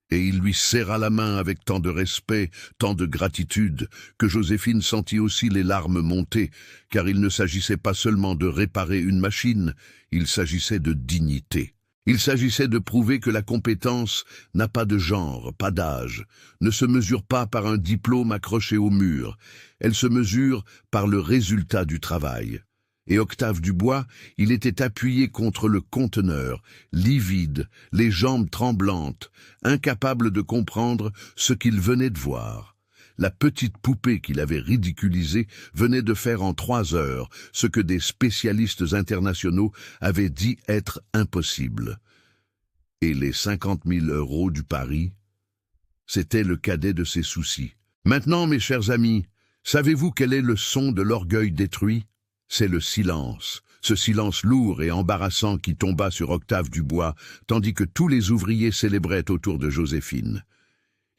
Et il lui serra la main avec tant de respect, tant de gratitude, que Joséphine sentit aussi les larmes monter, car il ne s'agissait pas seulement de réparer une machine, il s'agissait de dignité. Il s'agissait de prouver que la compétence n'a pas de genre, pas d'âge, ne se mesure pas par un diplôme accroché au mur, elle se mesure par le résultat du travail. Et Octave Dubois, il était appuyé contre le conteneur, livide, les jambes tremblantes, incapable de comprendre ce qu'il venait de voir. La petite poupée qu'il avait ridiculisée venait de faire en 3 heures ce que des spécialistes internationaux avaient dit être impossible. Et les 50 000 € du pari, c'était le cadet de ses soucis. Maintenant, mes chers amis, savez-vous quel est le son de l'orgueil détruit ? C'est le silence, ce silence lourd et embarrassant qui tomba sur Octave Dubois, tandis que tous les ouvriers célébraient autour de Joséphine.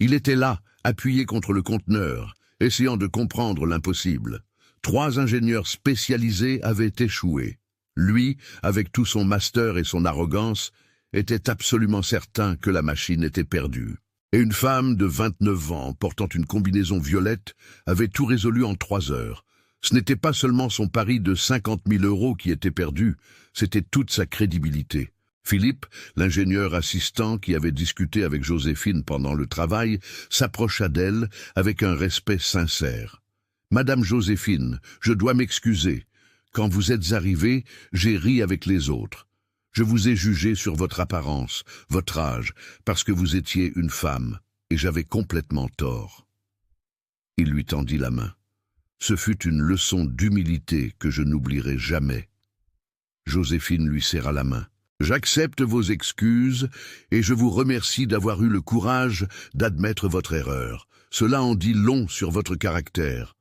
Il était là, appuyé contre le conteneur, essayant de comprendre l'impossible. 3 ingénieurs spécialisés avaient échoué. Lui, avec tout son master et son arrogance, était absolument certain que la machine était perdue. Et une femme de 29 ans, portant une combinaison violette, avait tout résolu en 3 heures. Ce n'était pas seulement son pari de 50 000 € qui était perdu, c'était toute sa crédibilité. Philippe, l'ingénieur assistant qui avait discuté avec Joséphine pendant le travail, s'approcha d'elle avec un respect sincère. « Madame Joséphine, je dois m'excuser. Quand vous êtes arrivée, j'ai ri avec les autres. Je vous ai jugé sur votre apparence, votre âge, parce que vous étiez une femme, et j'avais complètement tort. » Il lui tendit la main. Ce fut une leçon d'humilité que je n'oublierai jamais. Joséphine lui serra la main. « J'accepte vos excuses et je vous remercie d'avoir eu le courage d'admettre votre erreur. Cela en dit long sur votre caractère. »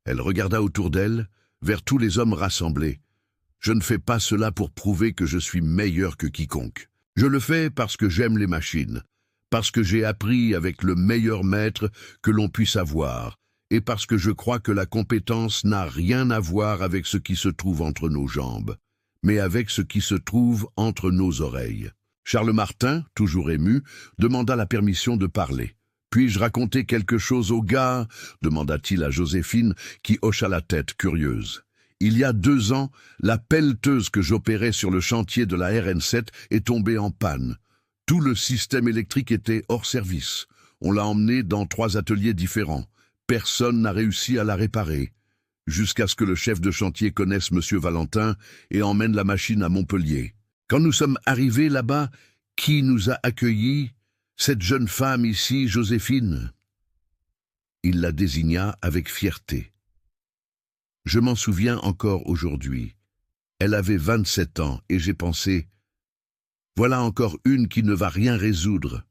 Elle regarda autour d'elle, vers tous les hommes rassemblés. « Je ne fais pas cela pour prouver que je suis meilleur que quiconque. Je le fais parce que j'aime les machines, parce que j'ai appris avec le meilleur maître que l'on puisse avoir, et parce que je crois que la compétence n'a rien à voir avec ce qui se trouve entre nos jambes, mais avec ce qui se trouve entre nos oreilles. » Charles Martin, toujours ému, demanda la permission de parler. « Puis-je raconter quelque chose aux gars ?» demanda-t-il à Joséphine, qui hocha la tête, curieuse. « Il y a 2 ans, la pelleteuse que j'opérais sur le chantier de la RN7 est tombée en panne. Tout le système électrique était hors service. On l'a emmenée dans 3 ateliers différents. Personne n'a réussi à la réparer. Jusqu'à ce que le chef de chantier connaisse M. Valentin et emmène la machine à Montpellier. Quand nous sommes arrivés là-bas, qui nous a accueillis? Cette jeune femme ici, Joséphine. » Il la désigna avec fierté. Je m'en souviens encore aujourd'hui. Elle avait 27 ans et j'ai pensé, voilà encore une qui ne va rien résoudre.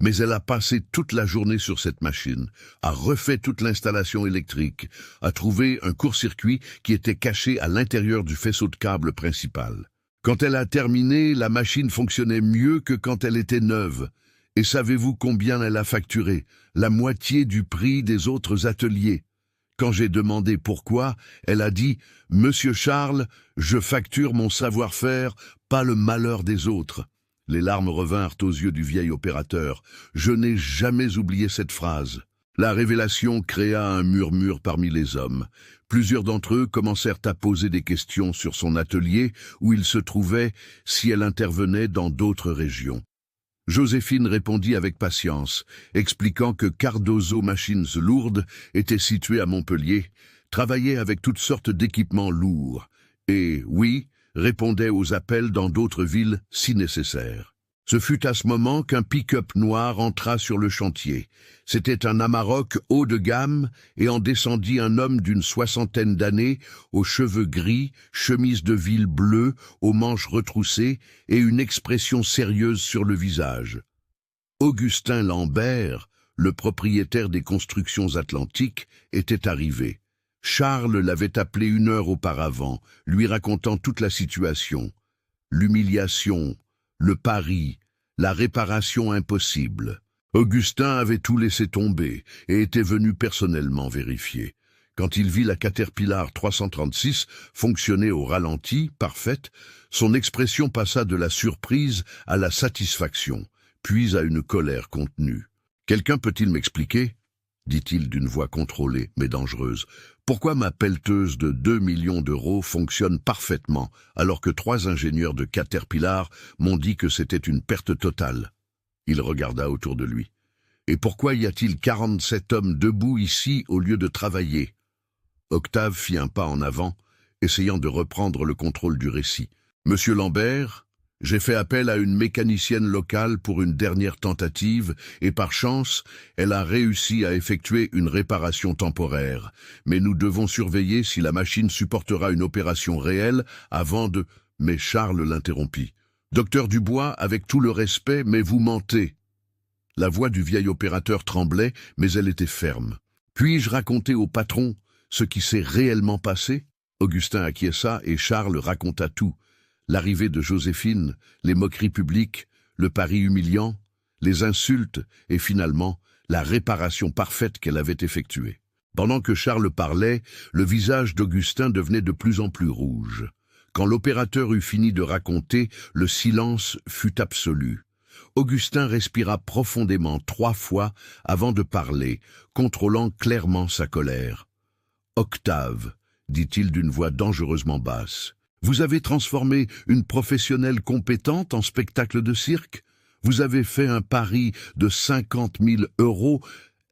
Mais elle a passé toute la journée sur cette machine, a refait toute l'installation électrique, a trouvé un court-circuit qui était caché à l'intérieur du faisceau de câble principal. Quand elle a terminé, la machine fonctionnait mieux que quand elle était neuve. Et savez-vous combien elle a facturé? La moitié du prix des autres ateliers. Quand j'ai demandé pourquoi, elle a dit « Monsieur Charles, je facture mon savoir-faire, pas le malheur des autres. » Les larmes revinrent aux yeux du vieil opérateur. Je n'ai jamais oublié cette phrase. La révélation créa un murmure parmi les hommes. Plusieurs d'entre eux commencèrent à poser des questions sur son atelier où il se trouvait si elle intervenait dans d'autres régions. Joséphine répondit avec patience, expliquant que Cardozo Machines Lourdes était situé à Montpellier, travaillait avec toutes sortes d'équipements lourds, et, oui, répondait aux appels dans d'autres villes si nécessaire. Ce fut à ce moment qu'un pick-up noir entra sur le chantier. C'était un Amarok haut de gamme et en descendit un homme d'une 60aine d'années, aux cheveux gris, chemise de ville bleue, aux manches retroussées et une expression sérieuse sur le visage. Augustin Lambert, le propriétaire des constructions Atlantiques, était arrivé. Charles l'avait appelé 1 heure auparavant, lui racontant toute la situation. L'humiliation, le pari, la réparation impossible. Augustin avait tout laissé tomber et était venu personnellement vérifier. Quand il vit la Caterpillar 336 fonctionner au ralenti, parfaite, son expression passa de la surprise à la satisfaction, puis à une colère contenue. « Quelqu'un peut-il m'expliquer ?» dit-il d'une voix contrôlée mais dangereuse. « Pourquoi ma pelleteuse de 2 millions d'euros fonctionne parfaitement alors que 3 ingénieurs de Caterpillar m'ont dit que c'était une perte totale ?» Il regarda autour de lui. « Et pourquoi y a-t-il 47 hommes debout ici au lieu de travailler ?» Octave fit un pas en avant, essayant de reprendre le contrôle du récit. « Monsieur Lambert, j'ai fait appel à une mécanicienne locale pour une dernière tentative et par chance, elle a réussi à effectuer une réparation temporaire. Mais nous devons surveiller si la machine supportera une opération réelle avant de... » Mais Charles l'interrompit. « Docteur Dubois, avec tout le respect, mais vous mentez. » La voix du vieil opérateur tremblait, mais elle était ferme. « Puis-je raconter au patron ce qui s'est réellement passé ?» Augustin acquiesça et Charles raconta tout. L'arrivée de Joséphine, les moqueries publiques, le pari humiliant, les insultes et finalement la réparation parfaite qu'elle avait effectuée. Pendant que Charles parlait, le visage d'Augustin devenait de plus en plus rouge. Quand l'opérateur eut fini de raconter, le silence fut absolu. Augustin respira profondément 3 fois avant de parler, contrôlant clairement sa colère. « Octave, dit-il d'une voix dangereusement basse, vous avez transformé une professionnelle compétente en spectacle de cirque? Vous avez fait un pari de 50 000 €,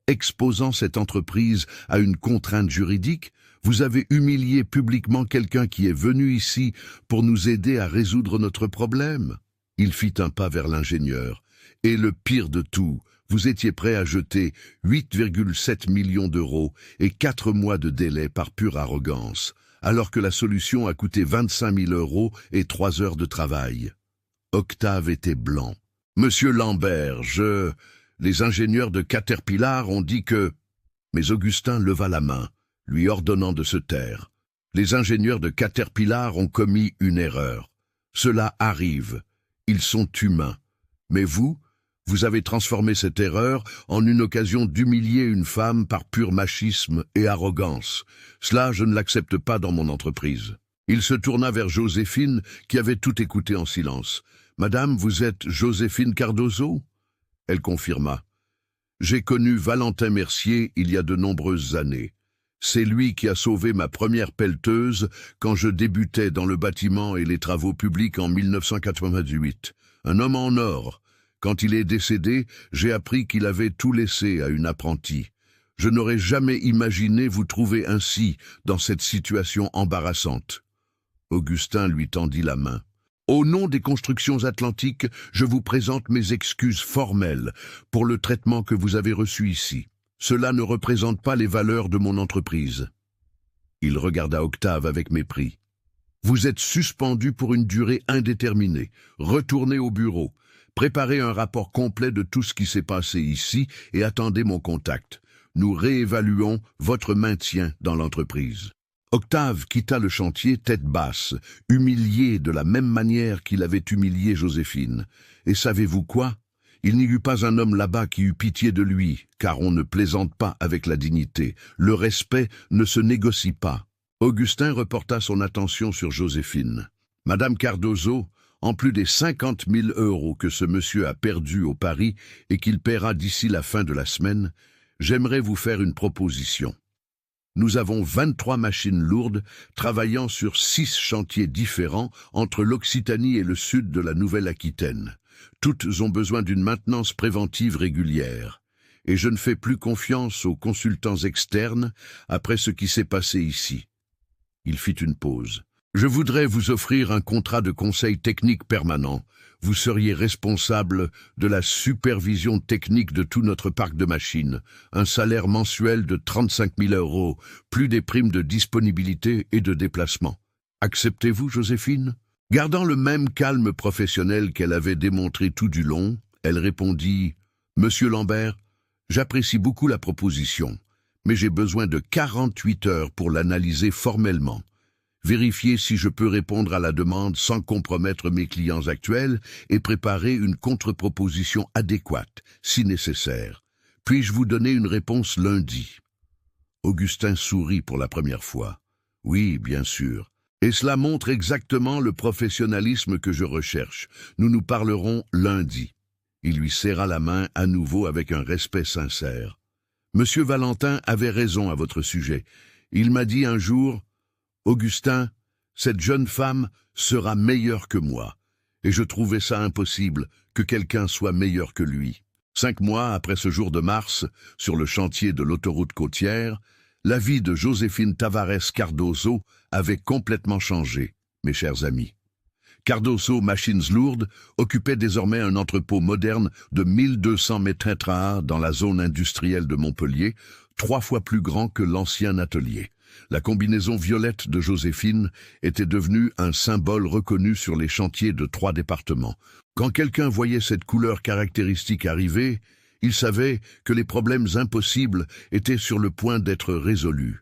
exposant cette entreprise à une contrainte juridique? Vous avez humilié publiquement quelqu'un qui est venu ici pour nous aider à résoudre notre problème. » Il fit un pas vers l'ingénieur. « Et le pire de tout, vous étiez prêt à jeter 8,7 millions d'euros et 4 mois de délai par pure arrogance, alors que la solution a coûté 25 000 € et 3 heures de travail. » Octave était blanc. « Monsieur Lambert, les ingénieurs de Caterpillar ont dit que... » Mais Augustin leva la main, lui ordonnant de se taire. « Les ingénieurs de Caterpillar ont commis une erreur. Cela arrive. Ils sont humains. Mais vous avez transformé cette erreur en une occasion d'humilier une femme par pur machisme et arrogance. Cela, je ne l'accepte pas dans mon entreprise. » Il se tourna vers Joséphine, qui avait tout écouté en silence. « Madame, vous êtes Joséphine Cardozo ?» Elle confirma. « J'ai connu Valentin Mercier il y a de nombreuses années. C'est lui qui a sauvé ma première pelleteuse quand je débutais dans le bâtiment et les travaux publics en 1998. Un homme en or. Quand il est décédé, j'ai appris qu'il avait tout laissé à une apprentie. Je n'aurais jamais imaginé vous trouver ainsi, dans cette situation embarrassante. » Augustin lui tendit la main. « Au nom des constructions atlantiques, je vous présente mes excuses formelles pour le traitement que vous avez reçu ici. Cela ne représente pas les valeurs de mon entreprise. » Il regarda Octave avec mépris. « Vous êtes suspendu pour une durée indéterminée. Retournez au bureau. Préparez un rapport complet de tout ce qui s'est passé ici et attendez mon contact. Nous réévaluons votre maintien dans l'entreprise. » Octave quitta le chantier tête basse, humilié de la même manière qu'il avait humilié Joséphine. Et savez-vous quoi? Il n'y eut pas un homme là-bas qui eut pitié de lui, car on ne plaisante pas avec la dignité. Le respect ne se négocie pas. Augustin reporta son attention sur Joséphine. « Madame Cardozo, en plus des 50 000 € que ce monsieur a perdus au pari et qu'il paiera d'ici la fin de la semaine, j'aimerais vous faire une proposition. Nous avons 23 machines lourdes travaillant sur 6 chantiers différents entre l'Occitanie et le sud de la Nouvelle-Aquitaine. Toutes ont besoin d'une maintenance préventive régulière. Et je ne fais plus confiance aux consultants externes après ce qui s'est passé ici. » Il fit une pause. « Je voudrais vous offrir un contrat de conseil technique permanent. Vous seriez responsable de la supervision technique de tout notre parc de machines, un salaire mensuel de 35 000 €, plus des primes de disponibilité et de déplacement. Acceptez-vous, Joséphine ?» Gardant le même calme professionnel qu'elle avait démontré tout du long, elle répondit « Monsieur Lambert, j'apprécie beaucoup la proposition, mais j'ai besoin de 48 heures pour l'analyser formellement. Vérifier si je peux répondre à la demande sans compromettre mes clients actuels et préparer une contre-proposition adéquate, si nécessaire. Puis-je vous donner une réponse lundi ?» Augustin sourit pour la première fois. « Oui, bien sûr. Et cela montre exactement le professionnalisme que je recherche. Nous nous parlerons lundi. » Il lui serra la main à nouveau avec un respect sincère. « Monsieur Valentin avait raison à votre sujet. Il m'a dit un jour... Augustin, cette jeune femme sera meilleure que moi, et je trouvais ça impossible que quelqu'un soit meilleur que lui. 5 mois après ce jour de mars, sur le chantier de l'autoroute côtière, la vie de Joséphine Tavares Cardozo avait complètement changé, mes chers amis. Cardozo Machines Lourdes occupait désormais un entrepôt moderne de 1200 m² dans la zone industrielle de Montpellier, 3 fois plus grand que l'ancien atelier. La combinaison violette de Joséphine était devenue un symbole reconnu sur les chantiers de 3 départements. Quand quelqu'un voyait cette couleur caractéristique arriver, il savait que les problèmes impossibles étaient sur le point d'être résolus.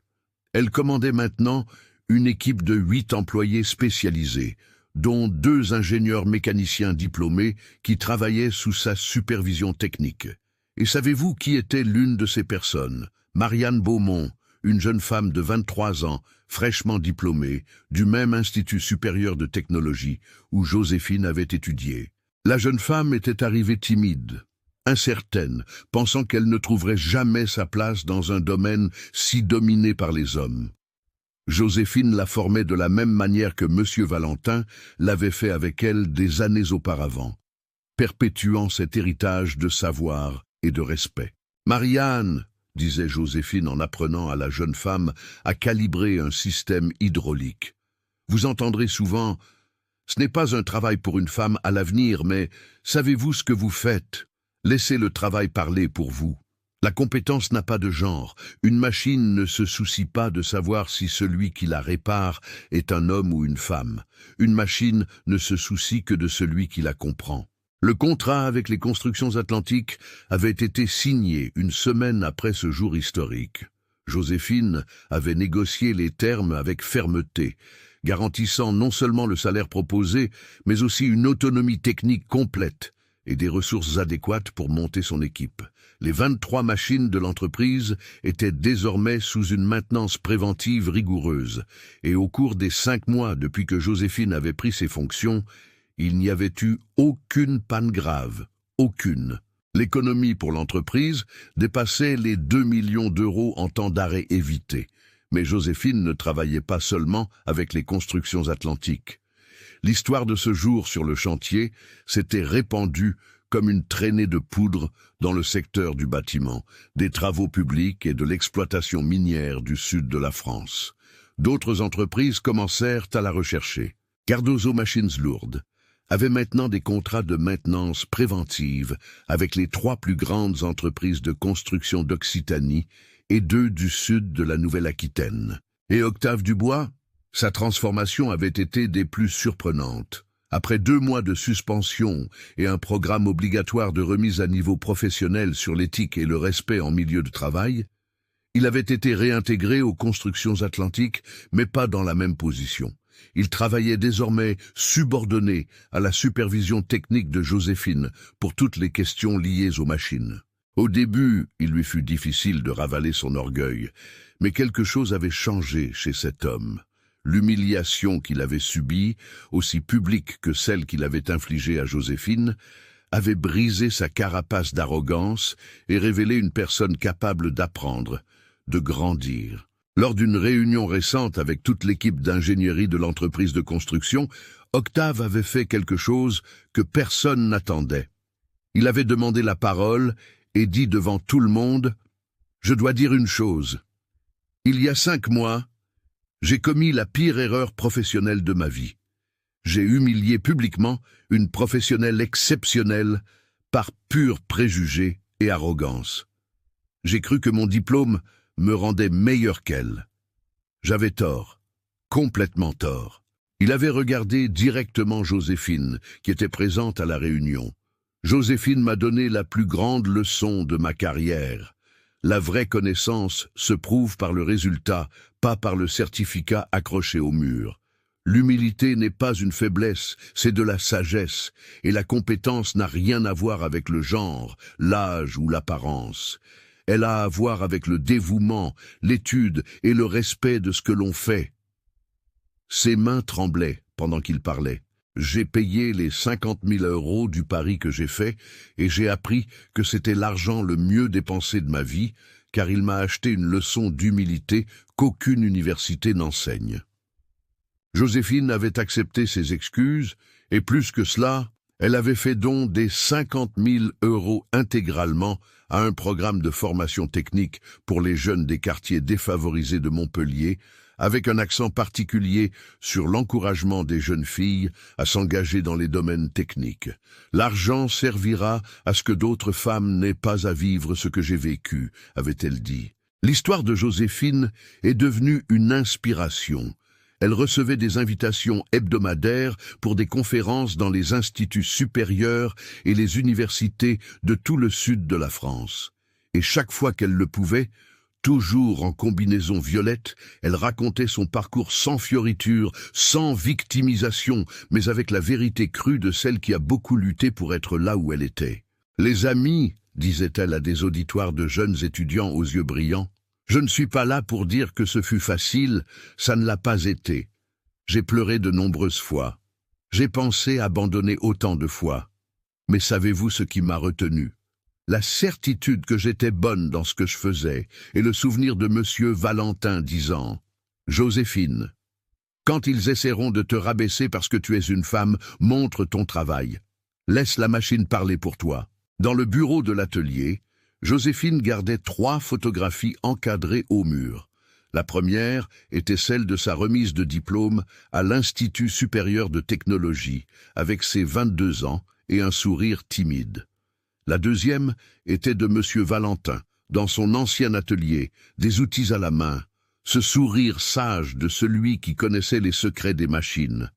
Elle commandait maintenant une équipe de 8 employés spécialisés, dont 2 ingénieurs mécaniciens diplômés qui travaillaient sous sa supervision technique. Et savez-vous qui était l'une de ces personnes? Marianne Beaumont, une jeune femme de 23 ans, fraîchement diplômée, du même institut supérieur de technologie où Joséphine avait étudié. La jeune femme était arrivée timide, incertaine, pensant qu'elle ne trouverait jamais sa place dans un domaine si dominé par les hommes. Joséphine la formait de la même manière que M. Valentin l'avait fait avec elle des années auparavant, perpétuant cet héritage de savoir et de respect. « Marianne !» disait Joséphine en apprenant à la jeune femme à calibrer un système hydraulique. « Vous entendrez souvent « Ce n'est pas un travail pour une femme à l'avenir, mais savez-vous ce que vous faites? Laissez le travail parler pour vous. » La compétence n'a pas de genre. Une machine ne se soucie pas de savoir si celui qui la répare est un homme ou une femme. Une machine ne se soucie que de celui qui la comprend. Le contrat avec les Constructions Atlantiques avait été signé une semaine après ce jour historique. Joséphine avait négocié les termes avec fermeté, garantissant non seulement le salaire proposé, mais aussi une autonomie technique complète et des ressources adéquates pour monter son équipe. Les 23 machines de l'entreprise étaient désormais sous une maintenance préventive rigoureuse, et au cours des 5 mois depuis que Joséphine avait pris ses fonctions, il n'y avait eu aucune panne grave, aucune. L'économie pour l'entreprise dépassait les 2 millions d'euros en temps d'arrêt évité, mais Joséphine ne travaillait pas seulement avec les Constructions Atlantiques. L'histoire de ce jour sur le chantier s'était répandue comme une traînée de poudre dans le secteur du bâtiment, des travaux publics et de l'exploitation minière du sud de la France. D'autres entreprises commencèrent à la rechercher. Cardozo Machines Lourdes avait maintenant des contrats de maintenance préventive avec les 3 plus grandes entreprises de construction d'Occitanie et 2 du sud de la Nouvelle-Aquitaine. Et Octave Dubois? Sa transformation avait été des plus surprenantes. Après 2 mois de suspension et un programme obligatoire de remise à niveau professionnel sur l'éthique et le respect en milieu de travail, il avait été réintégré aux Constructions Atlantiques, mais pas dans la même position. Il travaillait désormais subordonné à la supervision technique de Joséphine pour toutes les questions liées aux machines. Au début, il lui fut difficile de ravaler son orgueil, mais quelque chose avait changé chez cet homme. L'humiliation qu'il avait subie, aussi publique que celle qu'il avait infligée à Joséphine, avait brisé sa carapace d'arrogance et révélé une personne capable d'apprendre, de grandir. Lors d'une réunion récente avec toute l'équipe d'ingénierie de l'entreprise de construction, Octave avait fait quelque chose que personne n'attendait. Il avait demandé la parole et dit devant tout le monde « Je dois dire une chose. Il y a 5 mois, j'ai commis la pire erreur professionnelle de ma vie. J'ai humilié publiquement une professionnelle exceptionnelle par pur préjugé et arrogance. J'ai cru que mon diplôme me rendait meilleur qu'elle. J'avais tort, complètement tort. » Il avait regardé directement Joséphine, qui était présente à la réunion. « Joséphine m'a donné la plus grande leçon de ma carrière. La vraie connaissance se prouve par le résultat, pas par le certificat accroché au mur. L'humilité n'est pas une faiblesse, c'est de la sagesse, et la compétence n'a rien à voir avec le genre, l'âge ou l'apparence. Elle a à voir avec le dévouement, l'étude et le respect de ce que l'on fait. » Ses mains tremblaient pendant qu'il parlait. J'ai payé les 50 000 € du pari que j'ai fait et j'ai appris que c'était l'argent le mieux dépensé de ma vie, car il m'a acheté une leçon d'humilité qu'aucune université n'enseigne. Joséphine avait accepté ses excuses et plus que cela, elle avait fait don des 50 000 € intégralement à un programme de formation technique pour les jeunes des quartiers défavorisés de Montpellier, avec un accent particulier sur l'encouragement des jeunes filles à s'engager dans les domaines techniques. L'argent servira à ce que d'autres femmes n'aient pas à vivre ce que j'ai vécu, avait-elle dit. L'histoire de Joséphine est devenue une inspiration. Elle recevait des invitations hebdomadaires pour des conférences dans les instituts supérieurs et les universités de tout le sud de la France. Et chaque fois qu'elle le pouvait, Toujours en combinaison violette, elle racontait son parcours sans fioriture, sans victimisation, mais avec la vérité crue de celle qui a beaucoup lutté pour être là où elle était. « Les amis, disait-elle à des auditoires de jeunes étudiants aux yeux brillants, je ne suis pas là pour dire que ce fut facile, ça ne l'a pas été. J'ai pleuré de nombreuses fois. J'ai pensé abandonner autant de fois. Mais savez-vous ce qui m'a retenu ? La certitude que j'étais bonne dans ce que je faisais, et le souvenir de Monsieur Valentin disant « Joséphine, quand ils essaieront de te rabaisser parce que tu es une femme, montre ton travail. Laisse la machine parler pour toi. » Dans le bureau de l'atelier, Joséphine gardait 3 photographies encadrées au mur. La première était celle de sa remise de diplôme à l'Institut supérieur de technologie, avec ses 22 ans et un sourire timide. La deuxième était de Monsieur Valentin, dans son ancien atelier, des outils à la main, ce sourire sage de celui qui connaissait les secrets des machines.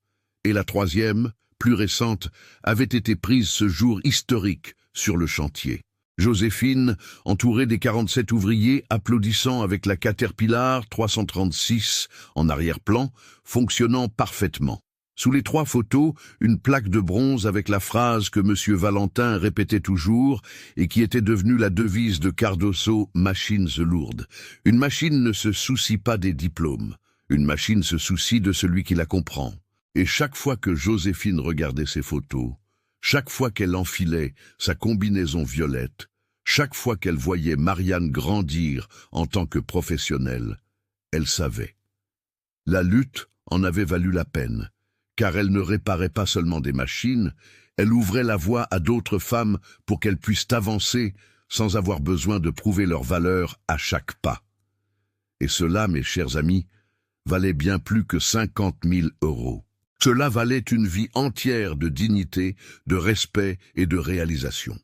Et la troisième, plus récente, avait été prise ce jour historique sur le chantier. Joséphine, entourée des 47 ouvriers, applaudissant avec la Caterpillar 336 en arrière-plan, fonctionnant parfaitement. Sous les 3 photos, une plaque de bronze avec la phrase que M. Valentin répétait toujours et qui était devenue la devise de Cardoso, « Machines lourdes ». Une machine ne se soucie pas des diplômes. Une machine se soucie de celui qui la comprend. Et chaque fois que Joséphine regardait ces photos, chaque fois qu'elle enfilait sa combinaison violette, chaque fois qu'elle voyait Marianne grandir en tant que professionnelle, elle savait. La lutte en avait valu la peine, car elle ne réparait pas seulement des machines, elle ouvrait la voie à d'autres femmes pour qu'elles puissent avancer sans avoir besoin de prouver leur valeur à chaque pas. Et cela, mes chers amis, valait bien plus que 50 000 €. Cela valait une vie entière de dignité, de respect et de réalisation.